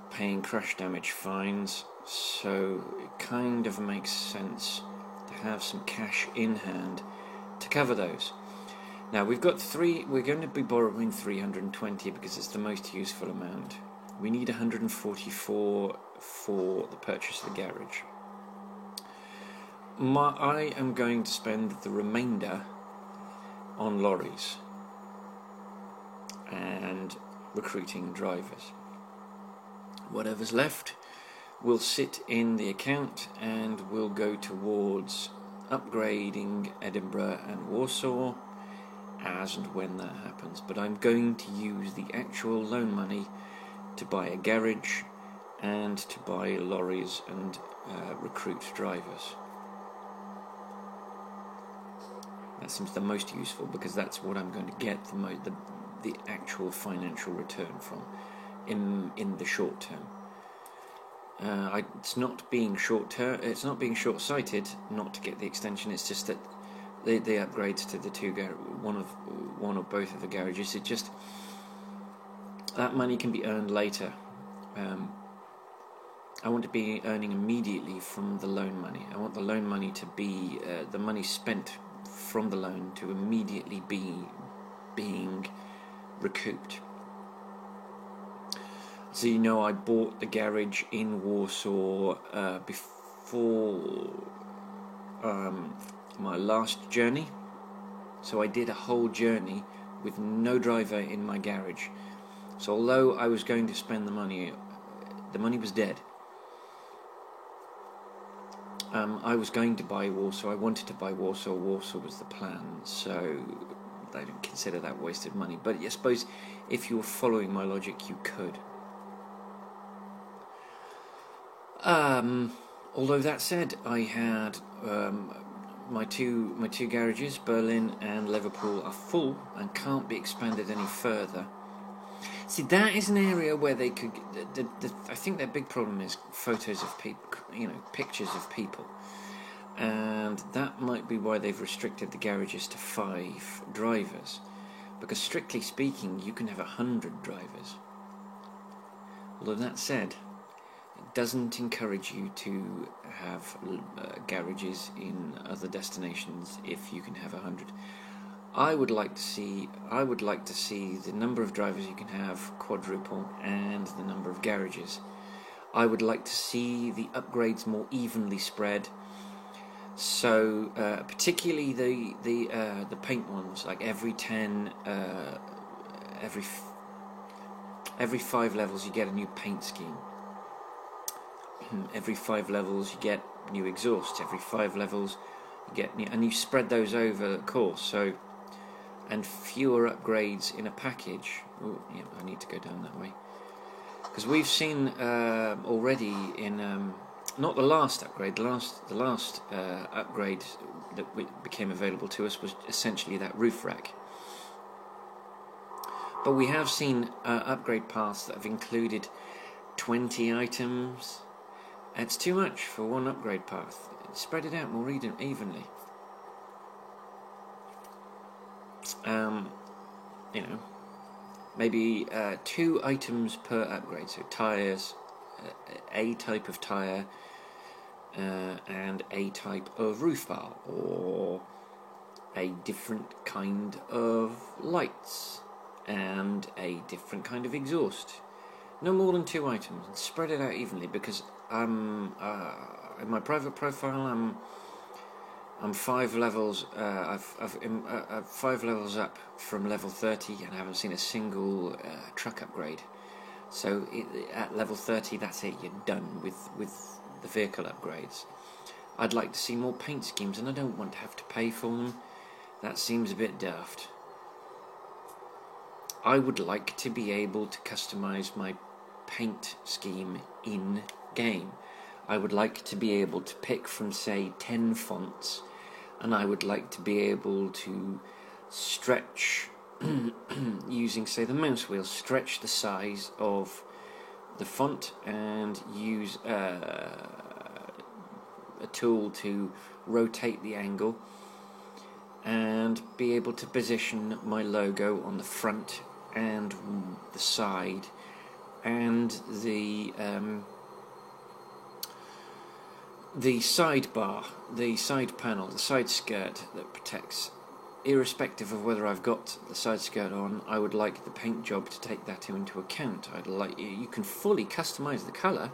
paying crash damage fines, so it kind of makes sense to have some cash in hand to cover those. Now we're going to be borrowing 320 because it's the most useful amount. We need 144 for the purchase of the garage. I am going to spend the remainder on lorries and recruiting drivers. Whatever's left will sit in the account and will go towards upgrading Edinburgh and Warsaw as and when that happens. But I'm going to use the actual loan money to buy a garage and to buy lorries and recruit drivers. That seems the most useful because that's what I'm going to get the actual financial return from in the short term. It's not being short-sighted not to get the extension. It's just that the upgrades to the one or both of the garages, it just, that money can be earned later. I want to be earning immediately from the loan money. I want the loan money to be the money spent from the loan to immediately be being recouped. So I bought the garage in Warsaw before my last journey. So I did a whole journey with no driver in my garage. So although I was going to spend the money was dead. I was going to buy Warsaw. I wanted to buy Warsaw. Warsaw was the plan. So I don't consider that wasted money. But I suppose if you were following my logic, you could. Although that said, I had my two garages, Berlin and Liverpool, are full and can't be expanded any further. See, that is an area where they could. I think their big problem is photos of people, pictures of people, and that might be why they've restricted the garages to 5 drivers. because strictly speaking you can have 100 drivers. Although that said, it doesn't encourage you to have garages in other destinations if you can have 100. I would like to see the number of drivers you can have quadruple and the number of garages. I would like to see the upgrades more evenly spread. So particularly the paint ones, like every 10, every 5 levels you get a new paint scheme. Every 5 levels you get new exhausts. Every 5 levels you get new, and you spread those over the course. So, and fewer upgrades in a package. Oh, yeah, I need to go down that way, because we've seen already in not the last upgrade. The last upgrade that became available to us was essentially that roof rack. But we have seen upgrade paths that have included 20 items. It's too much for one upgrade path. Spread it out more evenly. Maybe 2 items per upgrade. So tyres, a type of tyre, and a type of roof bar, or a different kind of lights, and a different kind of exhaust. No more than 2 items, and spread it out evenly, because in my private profile I'm 5 levels. I've 5 levels up from level 30, and I haven't seen a single truck upgrade. So at level 30, that's it. You're done with the vehicle upgrades. I'd like to see more paint schemes, and I don't want to have to pay for them. That seems a bit daft. I would like to be able to customise my paint scheme in game. I would like to be able to pick from, say, 10 fonts, and I would like to be able to stretch using, say, the mouse wheel, stretch the size of the font and use a tool to rotate the angle, and be able to position my logo on the front and the side, and the sidebar, the side panel, the side skirt that protects. Irrespective of whether I've got the side skirt on, I would like the paint job to take that into account. I'd like you can fully customise the colour.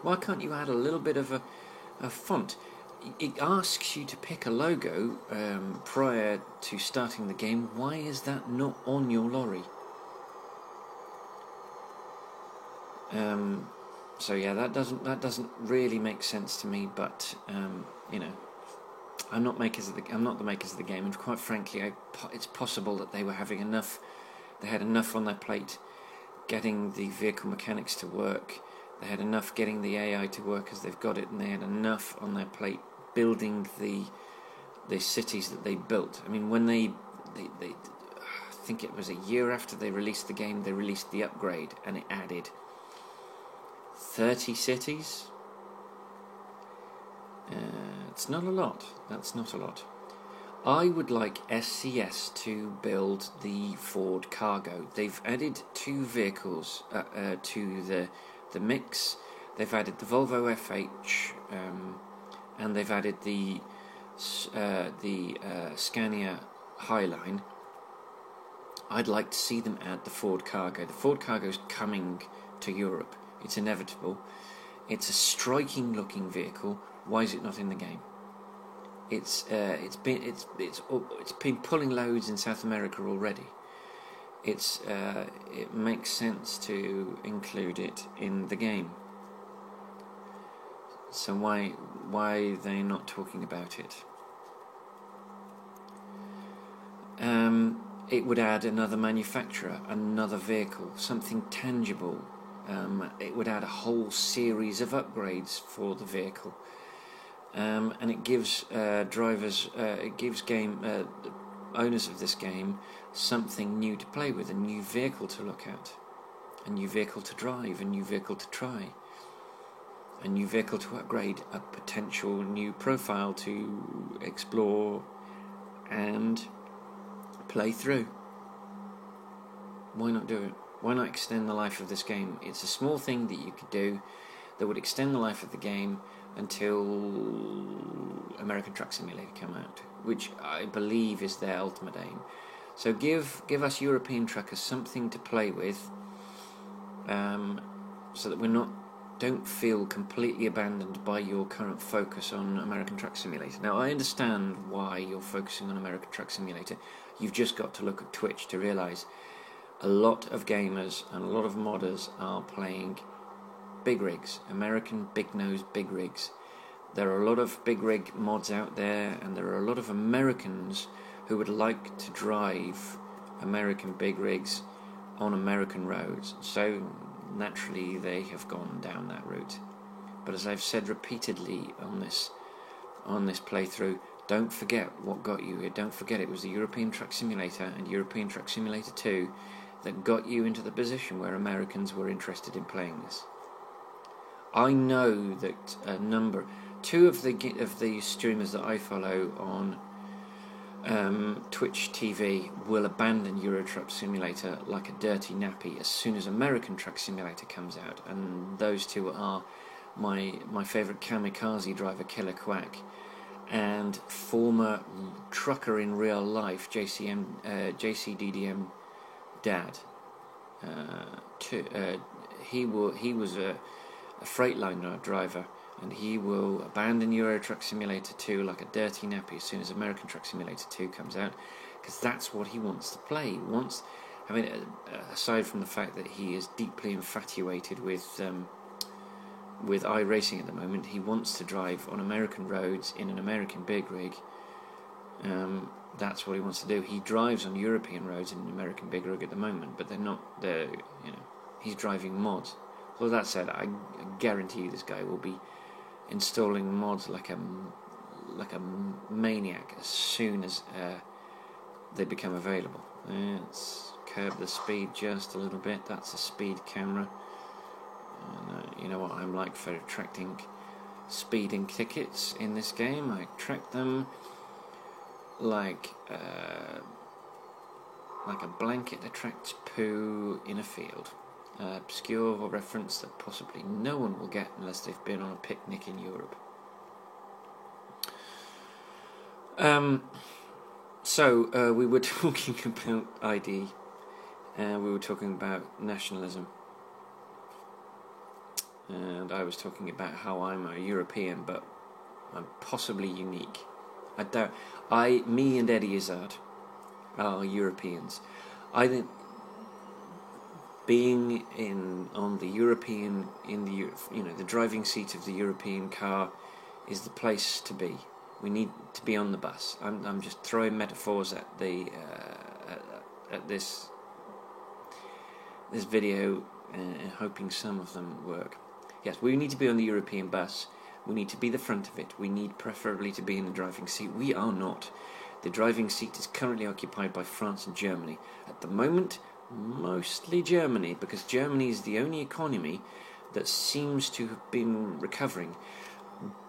Why can't you add a little bit of a font? It asks you to pick a logo prior to starting the game. Why is that not on your lorry? So yeah, that doesn't really make sense to me. But I'm not the makers of the game, and quite frankly, it's possible that they were having enough. They had enough on their plate getting the vehicle mechanics to work. They had enough getting the AI to work as they've got it, and they had enough on their plate building the cities that they built. I mean, when they I think it was a year after they released the game, they released the upgrade, and it added 30 cities. It's not a lot. That's not a lot. I would like SCS to build the Ford Cargo. They've added 2 vehicles to the mix. They've added the Volvo FH, and they've added the Scania Highline. I'd like to see them add the Ford Cargo. The Ford Cargo's coming to Europe. It's inevitable. It's a striking looking vehicle. Why is it not in the game? It's been pulling loads in South America already. It makes sense to include it in the game. So why are they not talking about it? It would add another manufacturer, another vehicle, something tangible. It would add a whole series of upgrades for the vehicle, and it gives game owners of this game something new to play with, a new vehicle to look at, a new vehicle to drive, a new vehicle to try, a new vehicle to upgrade, a potential new profile to explore and play through. Why not do it? Why not extend the life of this game? It's a small thing that you could do that would extend the life of the game until American Truck Simulator come out, which I believe is their ultimate aim. So give us European truckers something to play with, so that don't feel completely abandoned by your current focus on American Truck Simulator. Now, I understand why you're focusing on American Truck Simulator. You've just got to look at Twitch to realise a lot of gamers and a lot of modders are playing big rigs, American big nose big rigs. There are a lot of big rig mods out there, and there are a lot of Americans who would like to drive American big rigs on American roads. So naturally they have gone down that route. But as I've said repeatedly on this playthrough, don't forget what got you here. Don't forget it was the European Truck Simulator and European Truck Simulator 2 that got you into the position where Americans were interested in playing this. I know that two of the streamers that I follow on Twitch TV will abandon Euro Truck Simulator like a dirty nappy as soon as American Truck Simulator comes out, and those two are my favourite kamikaze driver, Killer Quack, and former trucker in real life, JCDDM Dad. He was a Freightliner driver, and he will abandon Euro Truck Simulator 2 like a dirty nappy as soon as American Truck Simulator 2 comes out, because that's what he wants to play. Aside from the fact that he is deeply infatuated with iRacing at the moment, he wants to drive on American roads in an American big rig. That's what he wants to do. He drives on European roads in an American big rig at the moment, but he's driving mods. Well, that said, I guarantee you this guy will be installing mods like a maniac as soon as they become available. Let's curb the speed just a little bit. That's a speed camera. And, you know what I'm like for attracting speeding tickets in this game. I attract them like a blanket attracts poo in a field. Obscure reference that possibly no one will get unless they've been on a picnic in Europe. So we were talking about ID, and we were talking about nationalism, and I was talking about how I'm a European, but I'm possibly unique. Me and Eddie Izzard are Europeans. I think being the driving seat of the European car is the place to be. We need to be on the bus. I'm just throwing metaphors at this video and hoping some of them work. Yes, we need to be on the European bus. We need to be the front of it. We need preferably to be in the driving seat. We are not. The driving seat is currently occupied by France and Germany. At the moment, mostly Germany, because Germany is the only economy that seems to have been recovering.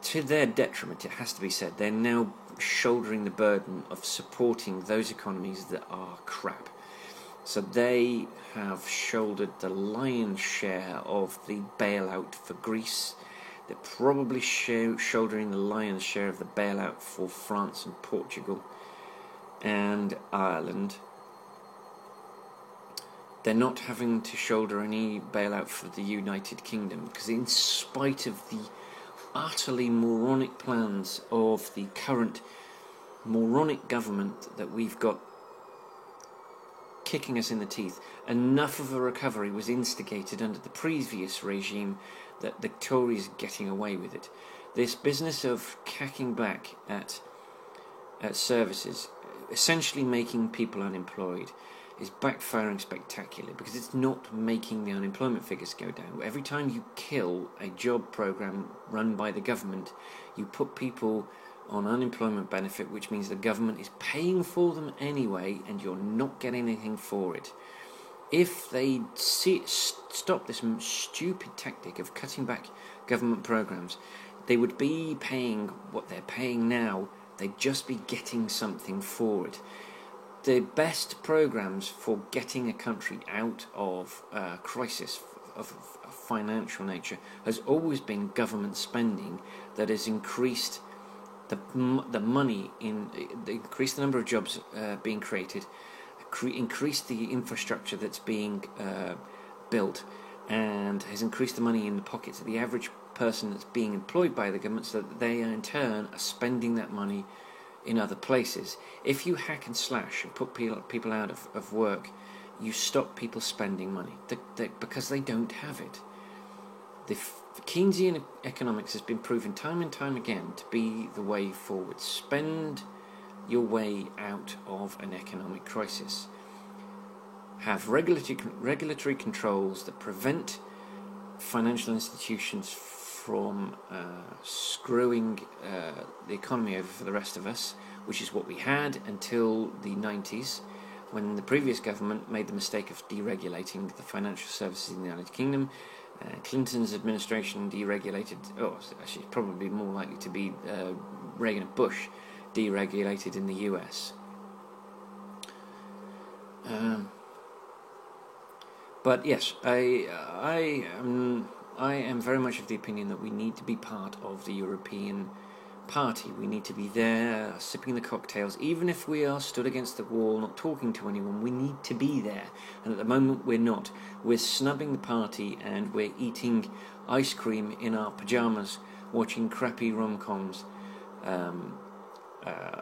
To their detriment, it has to be said, they're now shouldering the burden of supporting those economies that are crap. So they have shouldered the lion's share of the bailout for Greece. They're probably shouldering the lion's share of the bailout for France and Portugal and Ireland. They're not having to shoulder any bailout for the United Kingdom, because in spite of the utterly moronic plans of the current moronic government that we've got kicking us in the teeth, enough of a recovery was instigated under the previous regime that the Tories are getting away with it. This business of cacking back at services, essentially making people unemployed, is backfiring spectacularly, because it's not making the unemployment figures go down. Every time you kill a job program run by the government, you put people on unemployment benefit, which means the government is paying for them anyway, and you're not getting anything for it. If they stop this stupid tactic of cutting back government programs, they would be paying what they're paying now. They'd just be getting something for it. the best programs for getting a country out of crisis of financial nature has always been government spending that has increased the money increased the number of jobs being created, increased the infrastructure that's being built, and has increased the money in the pockets of the average person that's being employed by the government, so that they in turn are spending that money in other places. If you hack and slash and put people out of work, you stop people spending money because they don't have it. The Keynesian economics has been proven time and time again to be the way forward. Spend your way out of an economic crisis. Have regulatory controls that prevent financial institutions from screwing the economy over for the rest of us, which is what we had until the 90s, when the previous government made the mistake of deregulating the financial services in the United Kingdom. Clinton's administration deregulated, actually probably more likely to be Reagan and Bush, deregulated in the US. But yes, I am very much of the opinion that we need to be part of the European party. We need to be there, sipping the cocktails, even if we are stood against the wall, not talking to anyone. We need to be there, and at the moment we're not. We're snubbing the party, and we're eating ice cream in our pajamas, watching crappy rom-coms,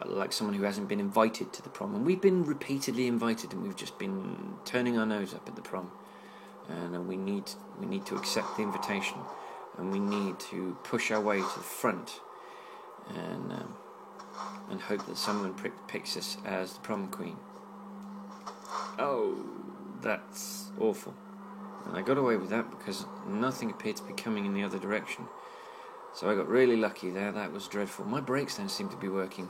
like someone who hasn't been invited to the prom. And we've been repeatedly invited, and we've just been turning our nose up at the prom. And we need to accept the invitation, and we need to push our way to the front, and hope that someone picks us as the prom queen. Oh, that's awful. And I got away with that because nothing appeared to be coming in the other direction. So I got really lucky there. That was dreadful. My brakes don't seem to be working.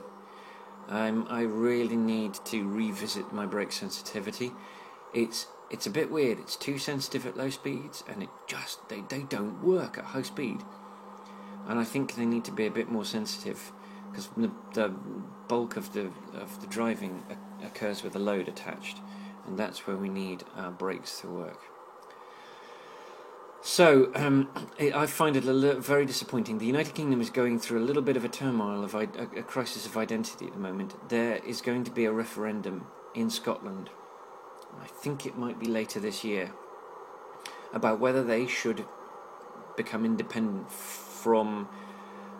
I really need to revisit my brake sensitivity. It's a bit weird. It's too sensitive at low speeds, and they don't work at high speed. And I think they need to be a bit more sensitive, because the bulk of the driving occurs with a load attached, and that's where we need our brakes to work. So I find it very disappointing. The United Kingdom is going through a little bit of a turmoil of a crisis of identity at the moment. There is going to be a referendum in Scotland, I think it might be later this year, about whether they should become independent from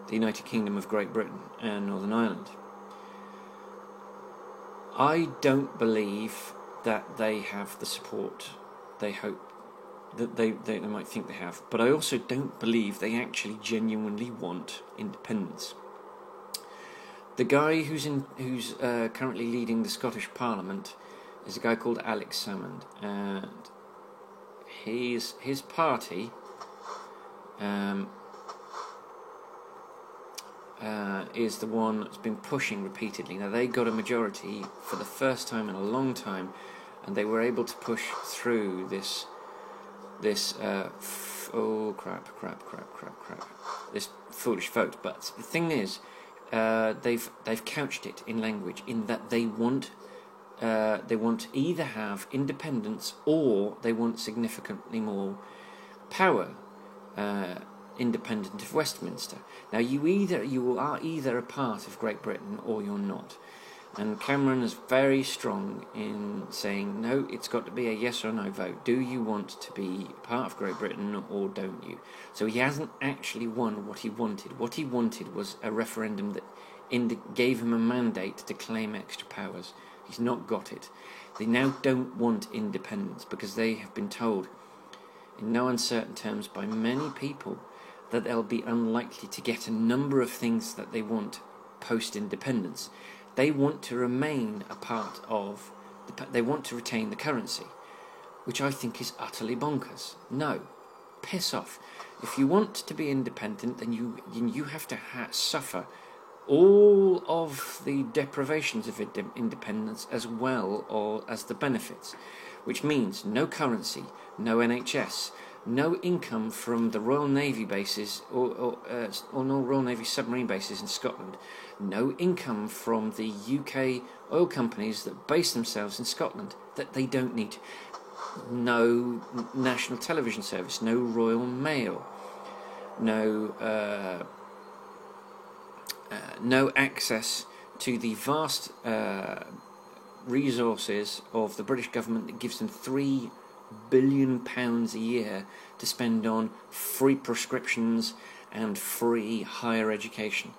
the United Kingdom of Great Britain and Northern Ireland. I don't believe that they have the support they hope that they might think they have, but I also don't believe they actually genuinely want independence. The guy who's currently leading the Scottish Parliament is a guy called Alex Salmond, and his party is the one that's been pushing repeatedly. Now, they got a majority for the first time in a long time, and they were able to push through this this foolish vote. But the thing is, they've couched it in language in that they want either have independence or they want significantly more power, independent of Westminster. Now, you are either a part of Great Britain or you're not. And Cameron is very strong in saying, no, it's got to be a yes or no vote. Do you want to be part of Great Britain or don't you? So he hasn't actually won what he wanted. What he wanted was a referendum that gave him a mandate to claim extra powers. He's not got it. They now don't want independence because they have been told in no uncertain terms by many people that they'll be unlikely to get a number of things that they want post-independence. They want to remain a part of, they want to retain the currency, which I think is utterly bonkers. No, piss off. If you want to be independent, then you have to suffer all of the deprivations of independence as well as the benefits, which means no currency, no NHS, no income from the Royal Navy bases or no Royal Navy submarine bases in Scotland, no income from the UK oil companies that base themselves in Scotland that they don't need, no national television service, no Royal Mail, no access to the vast resources of the British government that gives them £3 billion a year to spend on free prescriptions and free higher education.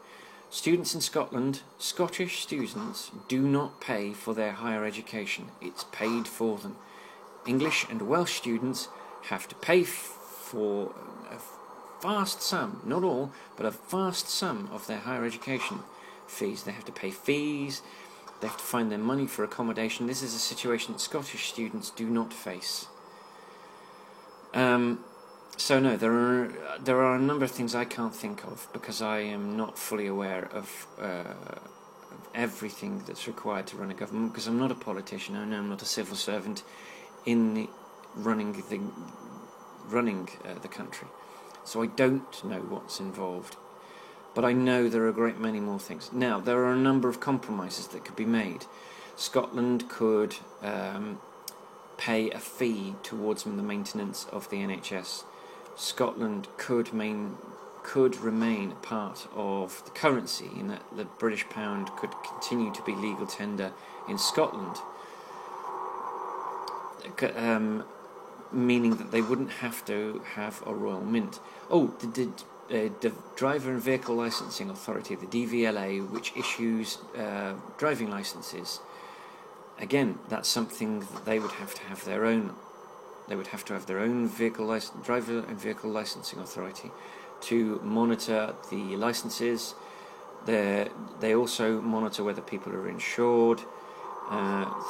Students in Scotland, Scottish students, do not pay for their higher education. It's paid for them. English and Welsh students have to pay for a vast sum, not all, but a vast sum of their higher education fees. They have to pay fees, they have to find their money for accommodation. This is a situation that Scottish students do not face. So no, there are a number of things I can't think of because I am not fully aware of everything that's required to run a government, because I'm not a politician. I know I'm not a civil servant in running the country, so I don't know what's involved. But I know there are a great many more things. Now, there are a number of compromises that could be made. Scotland could pay a fee towards the maintenance of the NHS. Scotland could remain part of the currency, in that the British pound could continue to be legal tender in Scotland, meaning that they wouldn't have to have a royal mint. The Driver and Vehicle Licensing Authority, the DVLA, which issues driving licences, again, that's something that they would have to have their own. They would have to have their own Driver and Vehicle Licensing Authority to monitor the licences. They also monitor whether people are insured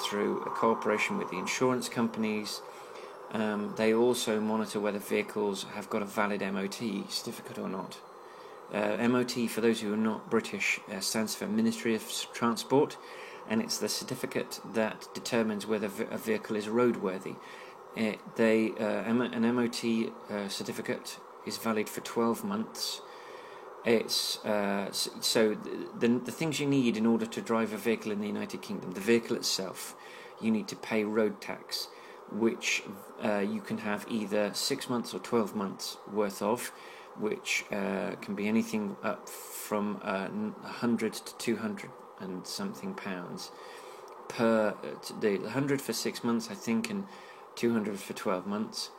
through a cooperation with the insurance companies. They also monitor whether vehicles have got a valid MOT certificate or not. MOT, for those who are not British, stands for Ministry of Transport, and it's the certificate that determines whether a vehicle is roadworthy. An MOT certificate is valid for 12 months. It's so the things you need in order to drive a vehicle in the United Kingdom: the vehicle itself, you need to pay road tax, which you can have either 6 months or 12 months worth of, which can be anything up from 100 to 200 and something pounds per. The 100 for 6 months, I think, and 200 for 12 months.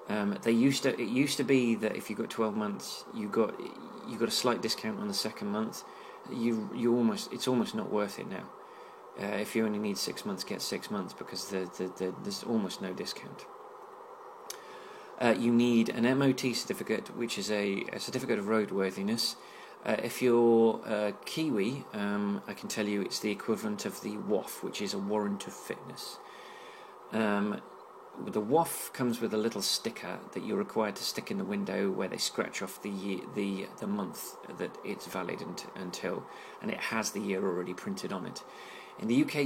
It used to be that if you got 12 months, you got a slight discount on the second month. It's almost not worth it now. If you only need 6 months, get 6 months, because there's almost no discount. You need an MOT certificate, which is a certificate of roadworthiness. If you're Kiwi, I can tell you it's the equivalent of the WOF, which is a warrant of fitness. The WOF comes with a little sticker that you're required to stick in the window, where they scratch off the month that it's valid until, and it has the year already printed on it. In the UK,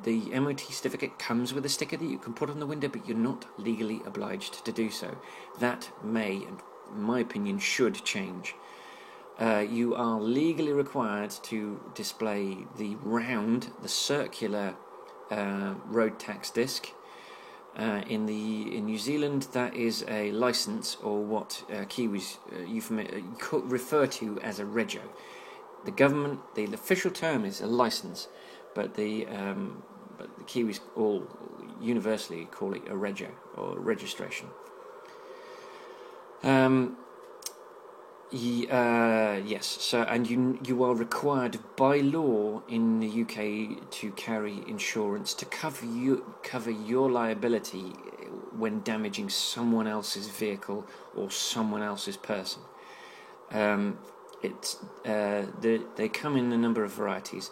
the MOT certificate comes with a sticker that you can put on the window, but you're not legally obliged to do so. That may, and in my opinion, should change. You are legally required to display the circular road tax disc. In New Zealand, that is a licence, or what Kiwis refer to as a rego. The official term is a licence, but the Kiwis all universally call it a rego, or registration. Yes. So, and you are required by law in the UK to carry insurance to cover your liability when damaging someone else's vehicle or someone else's person. They come in a number of varieties.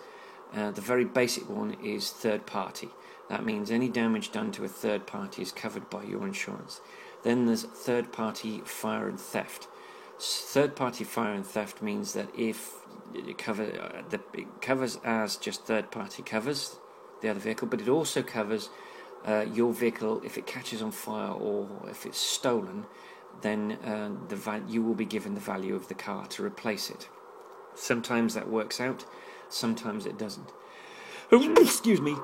The very basic one is third party. That means any damage done to a third party is covered by your insurance. Then there's third party fire and theft. Third-party fire and theft means that if it covers as just third-party covers the other vehicle, but it also covers your vehicle, if it catches on fire or if it's stolen, then you will be given the value of the car to replace it. Sometimes that works out, sometimes it doesn't. Excuse me.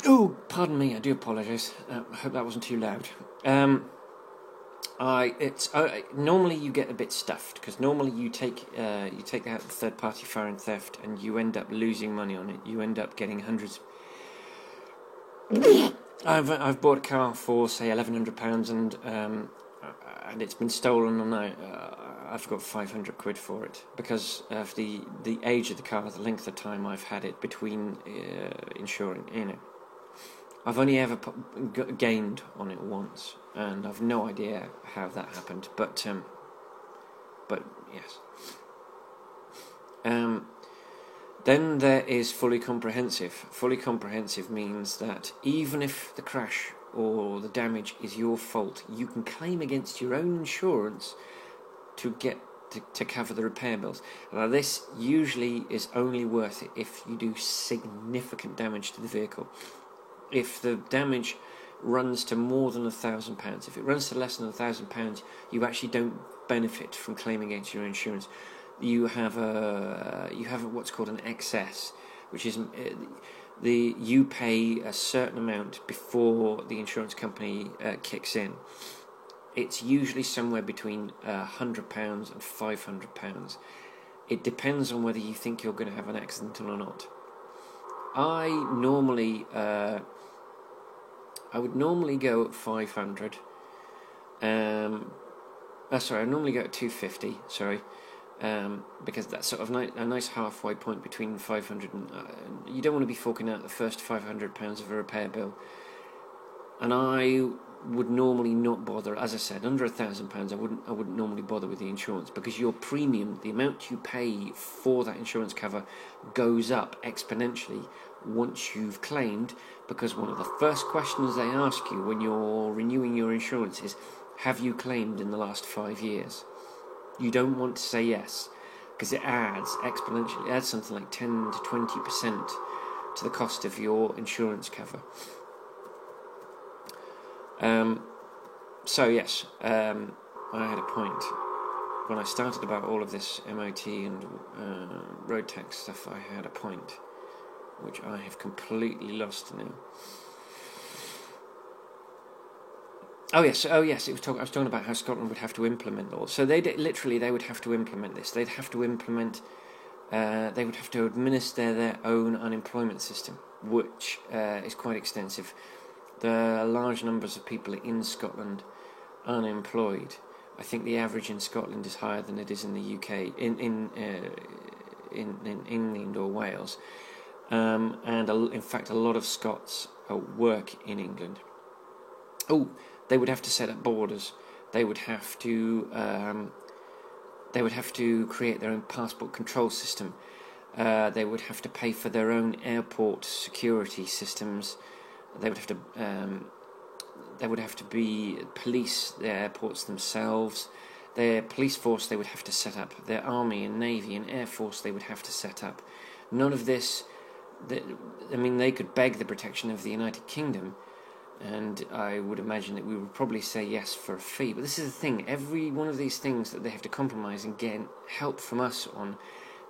Oh, pardon me, I do apologise. I hope that wasn't too loud. Normally you get a bit stuffed, because normally you take out the third-party fire and theft, and you end up losing money on it. You end up getting hundreds. I've bought a car for say £1,100, and it's been stolen, and I've got £500 for it because of the age of the car, the length of time I've had it between insuring. I've only ever gained on it once, and I've no idea how that happened. But yes. Then there is fully comprehensive. Fully comprehensive means that even if the crash or the damage is your fault, you can claim against your own insurance to get to cover the repair bills. Now, this usually is only worth it if you do significant damage to the vehicle. If the damage runs to more than £1,000, if it runs to less than £1,000, you actually don't benefit from claiming against your insurance. You have what's called an excess, which is you pay a certain amount before the insurance company kicks in. It's usually somewhere between £100 and £500. It depends on whether you think you're going to have an accident or not. I would normally go at 500. I normally go at 250. Sorry. Because that's sort of a nice halfway point between 500 and you don't want to be forking out the first £500 of a repair bill. And I would normally not bother, as I said, under £1,000. I wouldn't normally bother with the insurance, because your premium, the amount you pay for that insurance cover, goes up exponentially once you've claimed. Because one of the first questions they ask you when you're renewing your insurance is, have you claimed in the last 5 years? You don't want to say yes, because it adds exponentially. It adds something like 10 to 20% to the cost of your insurance cover. So yes, I had a point when I started about all of this MOT and road tax stuff. I had a point which I have completely lost now. Oh yes. I was talking about how Scotland would have to implement laws. So they would have to implement this. They'd have to implement. They would have to administer their own unemployment system, which is quite extensive. There are large numbers of people in Scotland unemployed. I think the average in Scotland is higher than it is in the UK, in England or Wales, and in fact a lot of Scots work in England. Oh, they would have to set up borders. They would have to create their own passport control system. They would have to pay for their own airport security systems. They would have to police their airports themselves. Their police force they would have to set up. Their army and navy and air force they would have to set up. None of this. They could beg the protection of the United Kingdom, and I would imagine that we would probably say yes for a fee. But this is the thing: every one of these things that they have to compromise and get help from us on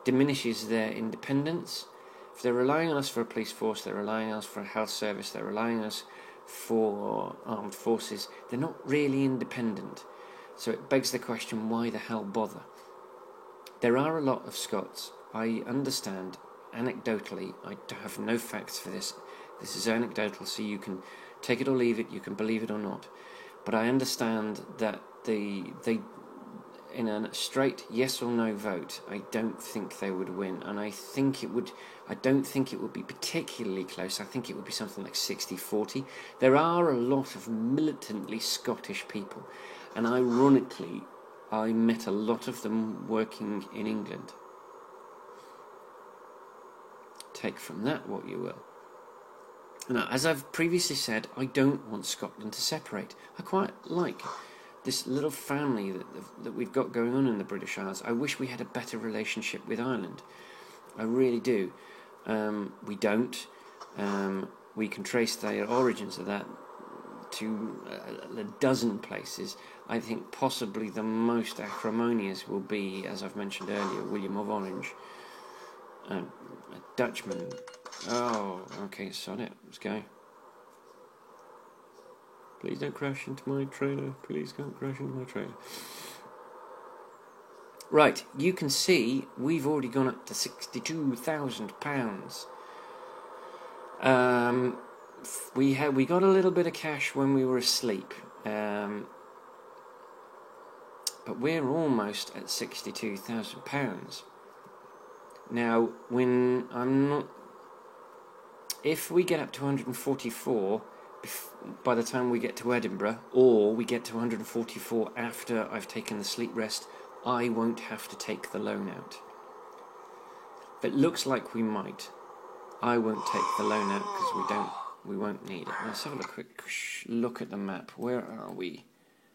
diminishes their independence. If they're relying on us for a police force, they're relying on us for a health service, they're relying on us for armed forces, they're not really independent. So it begs the question, why the hell bother? There are a lot of Scots, I understand, anecdotally, I have no facts for this. This is anecdotal, so you can take it or leave it, you can believe it or not. But I understand that they in a straight yes or no vote, I don't think they would win, and I don't think it would be particularly close. I think it would be something like 60-40. There are a lot of militantly Scottish people, and ironically, I met a lot of them working in England. Take from that what you will. Now, as I've previously said, I don't want Scotland to separate. I quite like this little family that we've got going on in the British Isles. I wish we had a better relationship with Ireland. I really do. We don't. we can trace the origins of that to a dozen places. I think possibly the most acrimonious will be, as I've mentioned earlier, William of Orange, a Dutchman. Oh, okay, sod it, let's go. Please don't crash into my trailer. Please don't crash into my trailer. Right, you can see we've already gone up to £62,000. We got a little bit of cash when we were asleep, but we're almost at £62,000. Now, if we get up to 144 by the time we get to Edinburgh, or we get to 144 after I've taken the sleep rest, I won't have to take the loan out. It looks like we might. I won't take the loan out because we won't need it. Let's have a quick look at the map. Where are we?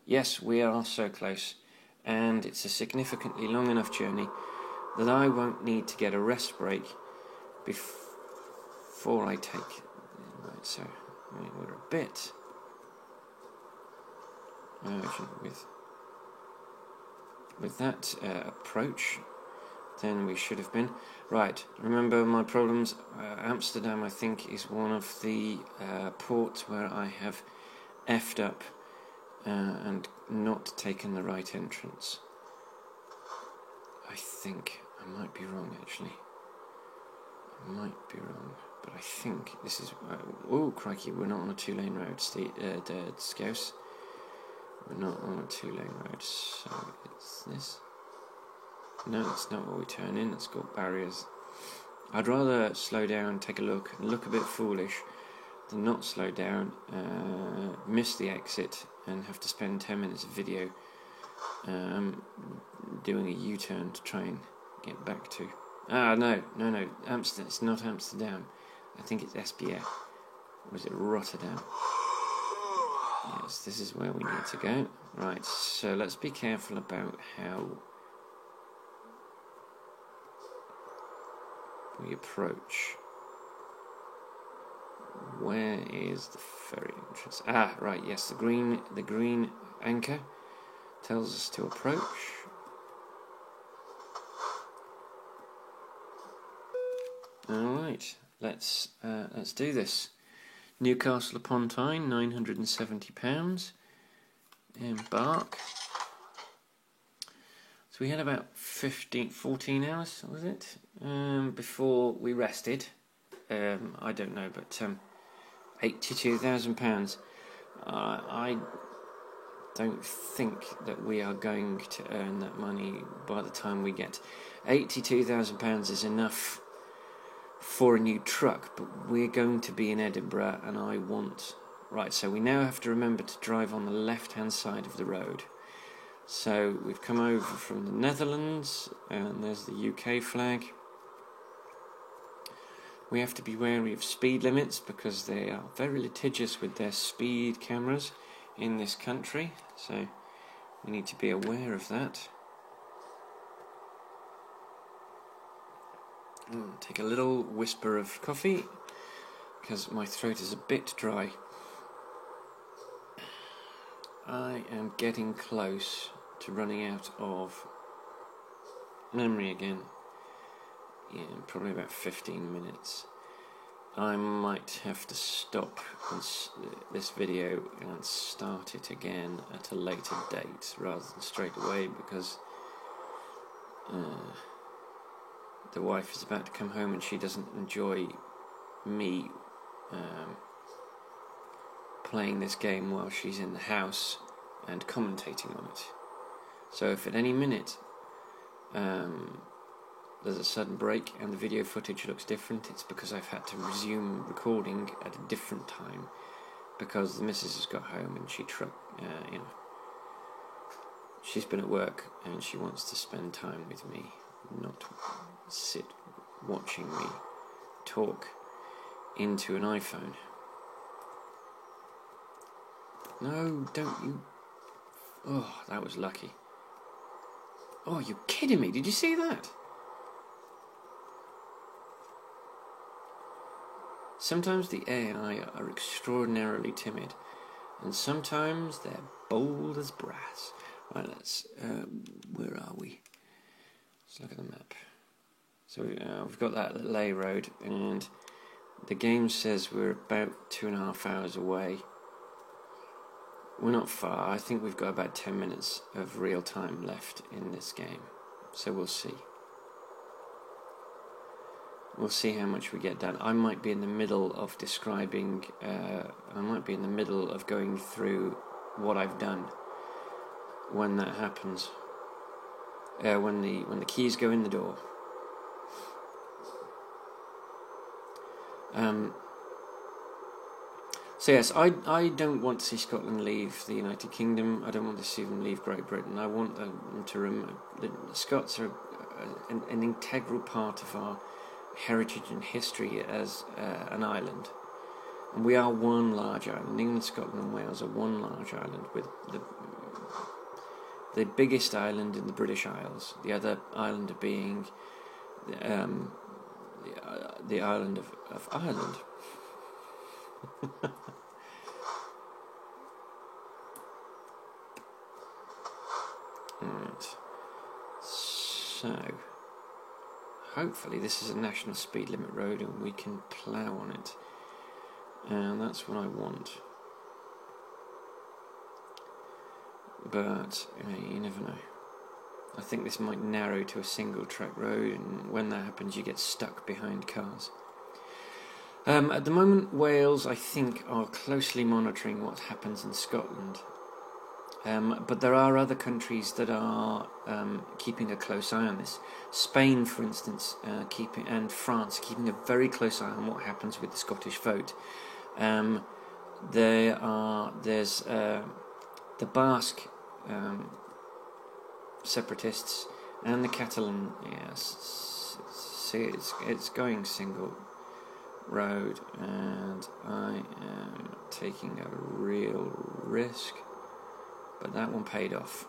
Yes, we are so close, and it's a significantly long enough journey that I won't need to get a rest break before I take. Right, so we're a bit urgent with that approach than we should have been. Right, remember my problems. Amsterdam, I think, is one of the ports where I have effed up and not taken the right entrance. I think. I might be wrong, actually. I might be wrong, but I think this is... oh, crikey, we're not on a two-lane road, Scouse. We're not on a two-lane road, so it's this. No, it's not what we turn in. It's got barriers. I'd rather slow down, take a look, and look a bit foolish than not slow down, miss the exit, and have to spend 10 minutes of video doing a U-turn to try and get back to. No. Amsterdam. It's not Amsterdam. I think it's SBF. Or is it Rotterdam? Yes, this is where we need to go. Right, so let's be careful about how we approach. Where is the ferry entrance? Right, yes, the green anchor tells us to approach. Alright, let's do this. Newcastle upon Tyne, £970. Embark. So we had about 14 hours, was it? Before we rested. I don't know, but £82,000. I don't think that we are going to earn that money by the time we get. £82,000 is enough for a new truck, but we're going to be in Edinburgh, and I want... Right, so we now have to remember to drive on the left-hand side of the road. So we've come over from the Netherlands, and there's the UK flag. We have to be wary of speed limits because they are very litigious with their speed cameras in this country, so we need to be aware of that. Take a little whisper of coffee because my throat is a bit dry. I am getting close to running out of memory again. Yeah, probably about 15 minutes. I might have to stop this video and start it again at a later date rather than straight away, because the wife is about to come home and she doesn't enjoy me playing this game while she's in the house and commentating on it. So if at any minute there's a sudden break and the video footage looks different, it's because I've had to resume recording at a different time because the missus has got home and she's been at work and she wants to spend time with me, not sit watching me talk into an iPhone. No, don't you... Oh, that was lucky. Oh, you're kidding me, did you see that? Sometimes the AI are extraordinarily timid, and sometimes they're bold as brass. Right, let's. Where are we? Let's look at the map. So we've got that little A road, and the game says we're about 2.5 hours away. We're not far. I think we've got about 10 minutes of real time left in this game, so we'll see. We'll see how much we get done. I might be in the middle of describing. I might be in the middle of going through what I've done when that happens. When the keys go in the door. So yes, I don't want to see Scotland leave the United Kingdom. I don't want to see them leave Great Britain. I want them to remember the Scots are an integral part of our heritage and history as an island. And we are one large island. England, Scotland and Wales are one large island, with the biggest island in the British Isles, the other island being the island of Ireland. Right. So, hopefully this is a national speed limit road and we can plough on it. And that's what I want. But you never know. I think this might narrow to a single track road, and when that happens you get stuck behind cars. At the moment, Wales, I think, are closely monitoring what happens in Scotland. But there are other countries that are keeping a close eye on this. Spain, for instance, and France keeping a very close eye on what happens with the Scottish vote. There's the Basque separatists and the Catalan. Yes, see, it's going single road, and I am taking a real risk, but that one paid off.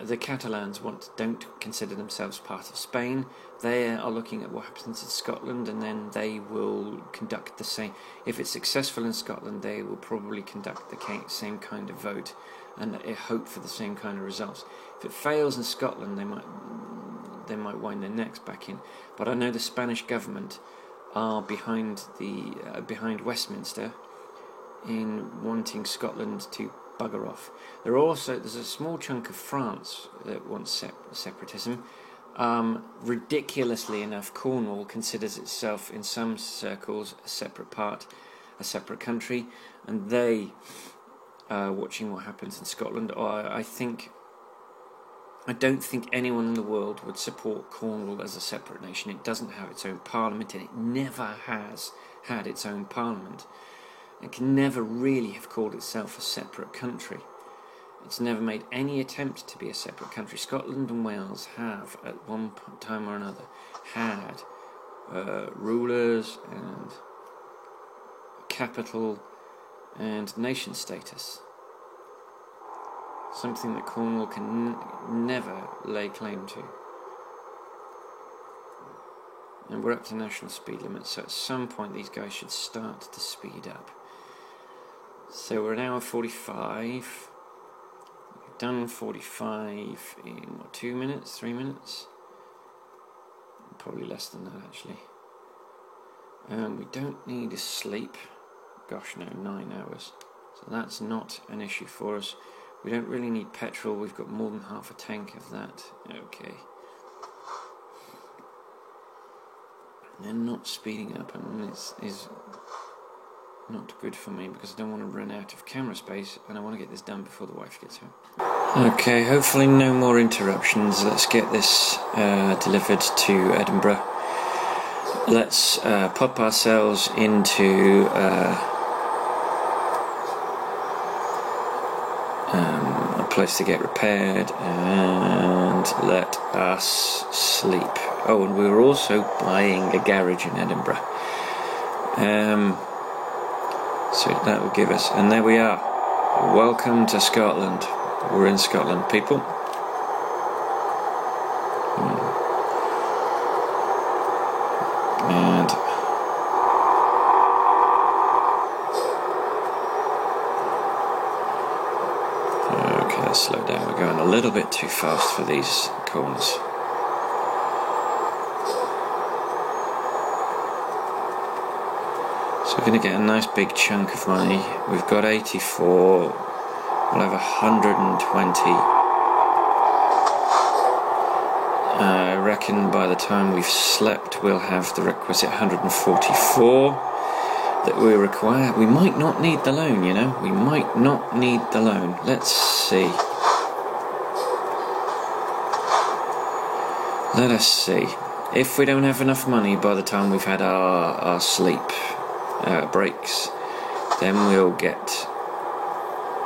The Catalans don't consider themselves part of Spain. They are looking at what happens in Scotland, and then they will conduct the same. If it's successful in Scotland, they will probably conduct the same kind of vote and hope for the same kind of results. If it fails in Scotland, they might wind their necks back in. But I know the Spanish government are behind Westminster in wanting Scotland to bugger off. There's a small chunk of France that wants separatism. Ridiculously enough, Cornwall considers itself in some circles a separate country, and they are watching what happens in Scotland. I don't think anyone in the world would support Cornwall as a separate nation. It doesn't have its own parliament, and it never has had its own parliament. It can never really have called itself a separate country. It's never made any attempt to be a separate country. Scotland and Wales have, at one time or another, had rulers and capital and nation status. Something that Cornwall can never lay claim to. And we're up to national speed limits, so at some point these guys should start to speed up. So we're an hour 45. We've done 45 in 2 minutes, 3 minutes? Probably less than that, actually. We don't need to sleep. Gosh, no, 9 hours. So that's not an issue for us. We don't really need petrol. We've got more than half a tank of that. Okay. And not speeding up, and is not good for me because I don't want to run out of camera space, and I want to get this done before the wife gets home. Okay, hopefully no more interruptions. Let's get this delivered to Edinburgh. Let's pop ourselves into a place to get repaired and let us sleep. Oh, and we were also buying a garage in Edinburgh. So that will give us, and there we are. Welcome to Scotland. We're in Scotland, people. And fast for these corners. So we're going to get a nice big chunk of money. We've got 84, we'll have 120. I reckon by the time we've slept we'll have the requisite 144 that we require. We might not need the loan, you know. We might not need the loan. Let's see. Let us see. If we don't have enough money by the time we've had our sleep breaks, then we'll get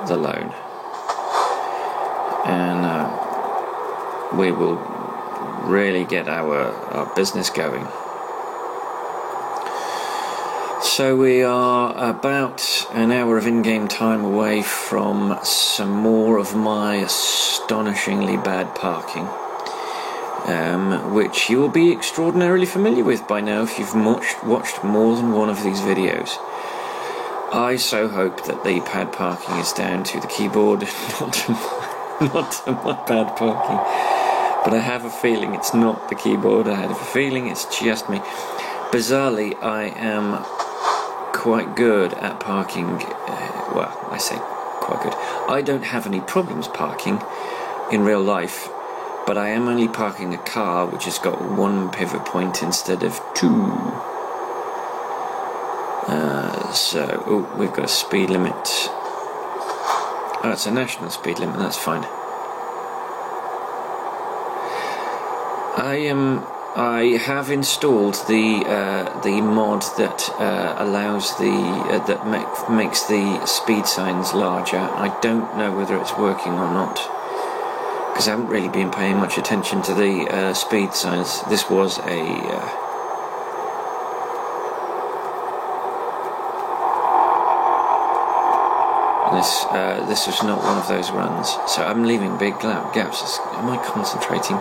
the loan. And we will really get our business going. So we are about an hour of in-game time away from some more of my astonishingly bad parking, which you will be extraordinarily familiar with by now if you've watched more than one of these videos. I so hope that the bad parking is down to the keyboard, not to my bad parking. But I have a feeling it's not the keyboard. I have a feeling it's just me. Bizarrely, I am quite good at parking. Well, I say quite good. I don't have any problems parking in real life, but I am only parking a car which has got one pivot point instead of two. So, we've got a speed limit. Oh, it's a national speed limit. That's fine. I have installed the mod that allows that makes the speed signs larger. I don't know whether it's working or not, because I haven't really been paying much attention to the speed signs. This was this was not one of those runs, so I'm leaving big gaps. Am I concentrating?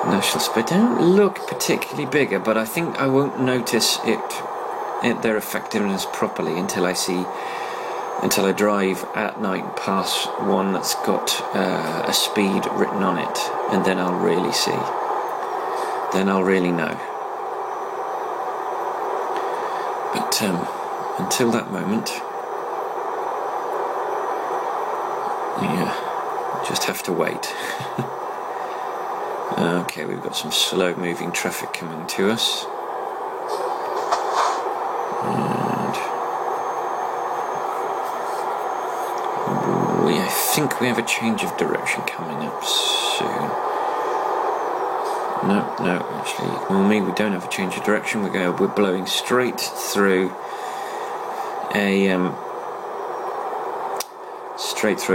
National speed don't look particularly bigger, but I think I won't notice their effectiveness properly until I drive at night past one that's got a speed written on it, and then I'll really see. Then I'll really know. But until that moment, yeah, just have to wait. Okay, we've got some slow-moving traffic coming to us. And I think we have a change of direction coming up soon. No, actually, ignore me. We don't have a change of direction. We're blowing straight through a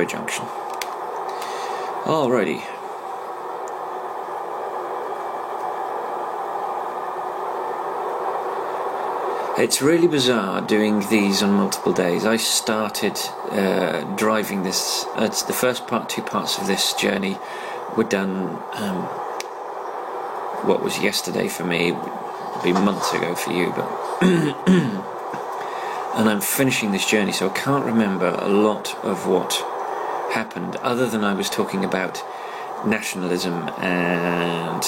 junction. Alrighty. It's really bizarre doing these on multiple days. I started driving this. It's the first two parts of this journey were done. What was yesterday for me would be months ago for you, but and I'm finishing this journey, so I can't remember a lot of what happened, other than I was talking about nationalism and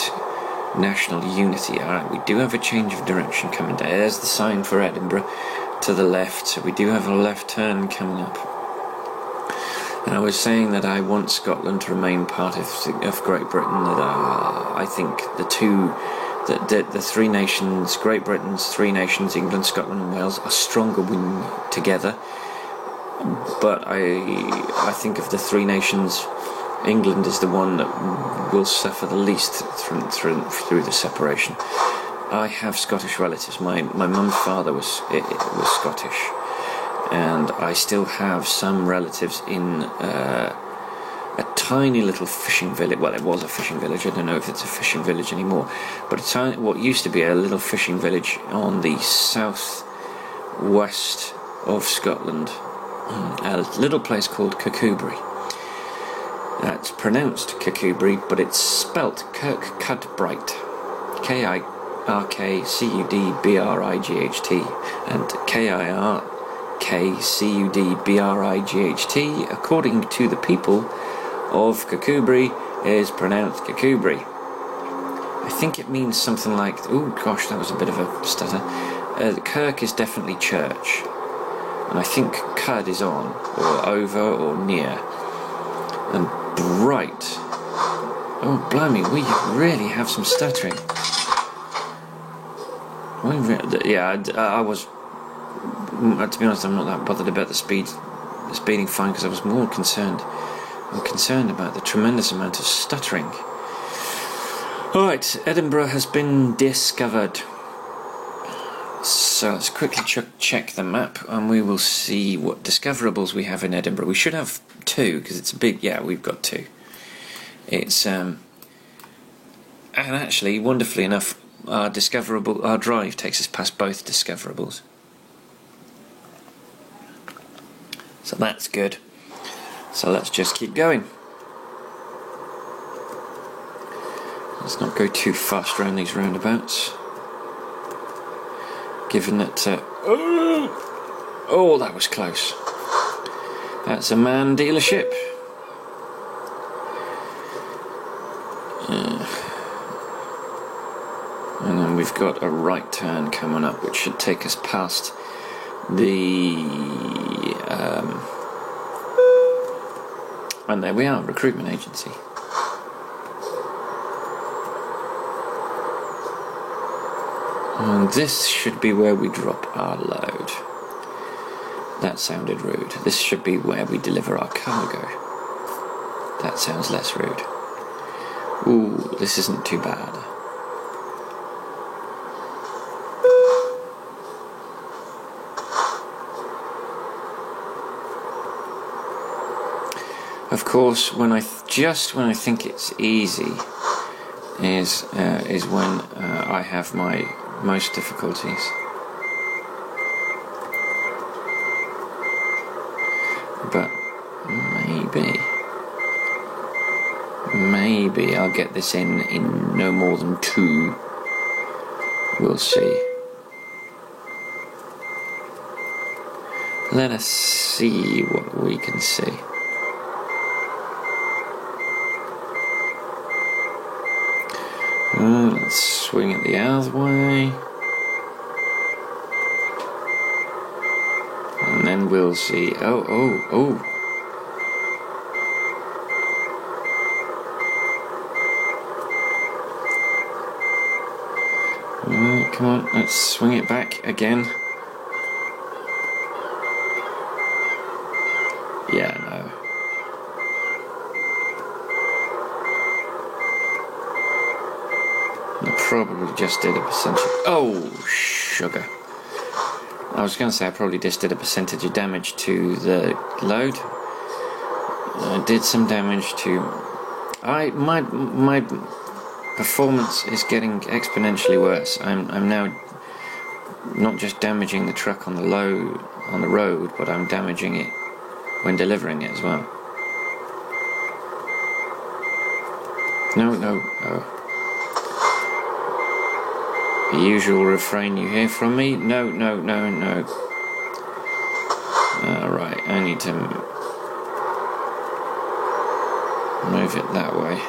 national unity. Alright, we do have a change of direction coming down. There's the sign for Edinburgh to the left, so we do have a left turn coming up. And I was saying that I want Scotland to remain part of Great Britain, that I think the three nations, Great Britain's three nations, England, Scotland and Wales, are stronger when together. But I think of the three nations, England is the one that will suffer the least through the separation. I have Scottish relatives. My mum's father was Scottish, and I still have some relatives in a tiny little fishing village. Well, it was a fishing village. I don't know if it's a fishing village anymore, but what used to be a little fishing village on the south-west of Scotland, a little place called Kirkcudbright. It's pronounced Kirkcudbright, but it's spelt Kirkcudbright, Kirkcudbright, and Kirkcudbright, according to the people, of Kirkcudbright is pronounced Kirkcudbright. I think it means something like, oh gosh, that was a bit of a stutter. Kirk is definitely church, and I think cud is on, or over, or near, and bright. Oh blimey, we really have some stuttering. Yeah, I was, to be honest, I'm not that bothered about the speeding fine, because I was more concerned. I'm concerned about the tremendous amount of stuttering. Alright, Edinburgh has been discovered. So let's quickly check the map, and we will see what discoverables we have in Edinburgh. We should have 2, because it's a big... Yeah, we've got 2. It's... and actually, wonderfully enough, our drive takes us past both discoverables. So that's good. So let's just keep going. Let's not go too fast around these roundabouts. Given that... oh, that was close. That's a MAN dealership. And then we've got a right turn coming up, which should take us past the... and there we are, recruitment agency. And this should be where we drop our load. That sounded rude. This should be where we deliver our cargo. That sounds less rude. Ooh, this isn't too bad. Of course, when I think it's easy is when I have my most difficulties. But maybe I'll get this in no more than 2. We'll see. Let us see what we can see. Let's swing it the other way. And then we'll see. Oh. Come on, let's swing it back again. Yeah, no. I probably just did a percentage. Oh, sugar. I was going to say I probably just did a percentage of damage to the load. I did some damage to... My performance is getting exponentially worse. I'm now not just damaging the truck on the road, but I'm damaging it when delivering it as well. No. The usual refrain you hear from me. No. Alright, I need to move it that way.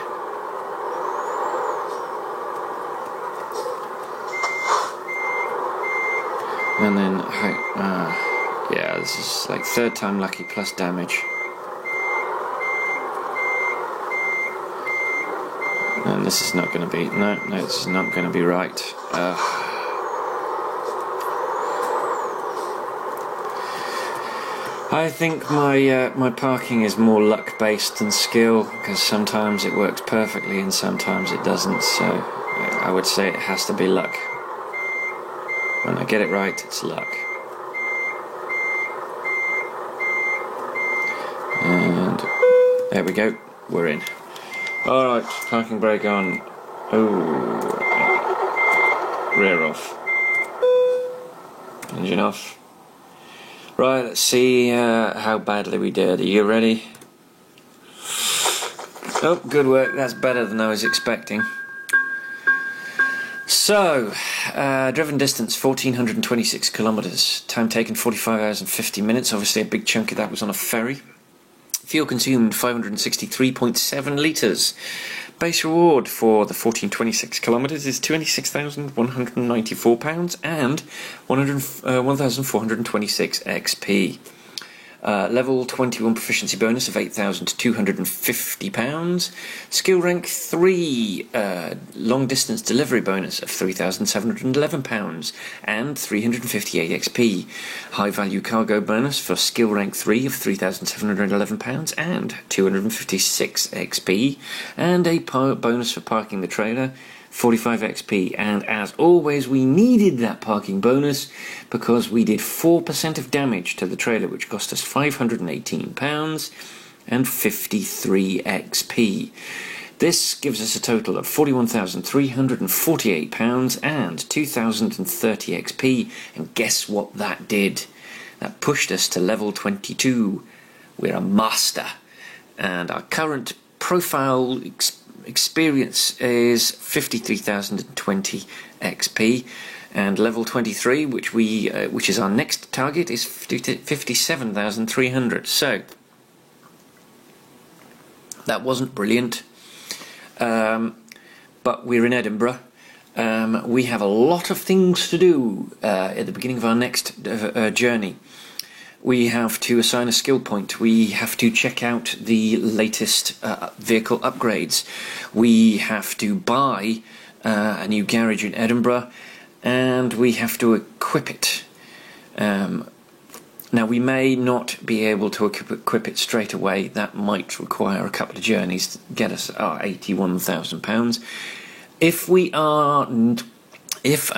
And then, yeah, this is like 3rd time lucky plus damage. And this is not going to be, no, this is not going to be right. I think my parking is more luck based than skill, because sometimes it works perfectly and sometimes it doesn't, so I would say it has to be luck. When I get it right, it's luck. And there we go, we're in. Alright, parking brake on. Oh, rear off. Engine off. Right, let's see how badly we did. Are you ready? Oh, good work. That's better than I was expecting. So, driven distance 1,426 kilometres. Time taken 45 hours and 50 minutes. Obviously, a big chunk of that was on a ferry. Fuel consumed 563.7 litres. Base reward for the 1426 kilometres is £26,194 and 1,426 XP. Level 21 proficiency bonus of £8,250. Skill rank 3 long distance delivery bonus of £3,711 and 358 XP. High value cargo bonus for skill rank 3 of £3,711 and 256 XP. And a bonus for parking the trailer, 45 XP, and as always we needed that parking bonus because we did 4% of damage to the trailer, which cost us £518 and 53 XP. This gives us a total of £41,348 and 2,030 XP, and guess what that did? That pushed us to level 22. We're a master, and our current profile experience is 53,020 XP, and level 23, which is our next target, is 57,300. So that wasn't brilliant, but we're in Edinburgh. We have a lot of things to do at the beginning of our next journey. We have to assign a skill point. We have to check out the latest vehicle upgrades. We have to buy a new garage in Edinburgh, and we have to equip it. Now, we may not be able to equip it straight away. That might require a couple of journeys to get us our £81,000. If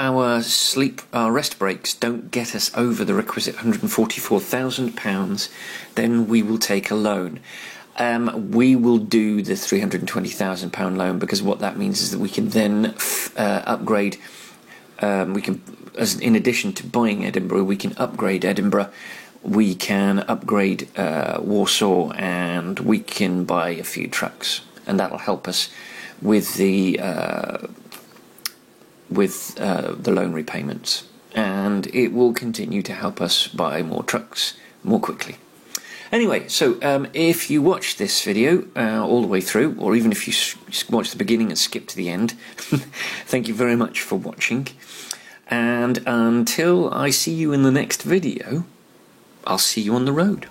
our rest breaks don't get us over the requisite £144,000, then we will take a loan. We will do the £320,000 loan, because what that means is that we can then upgrade. In addition to buying Edinburgh, we can upgrade Edinburgh. We can upgrade Warsaw, and we can buy a few trucks, and that'll help us with the loan repayments, and it will continue to help us buy more trucks more quickly. Anyway, so if you watch this video all the way through, or even if you watch the beginning and skip to the end, thank you very much for watching, and until I see you in the next video, I'll see you on the road.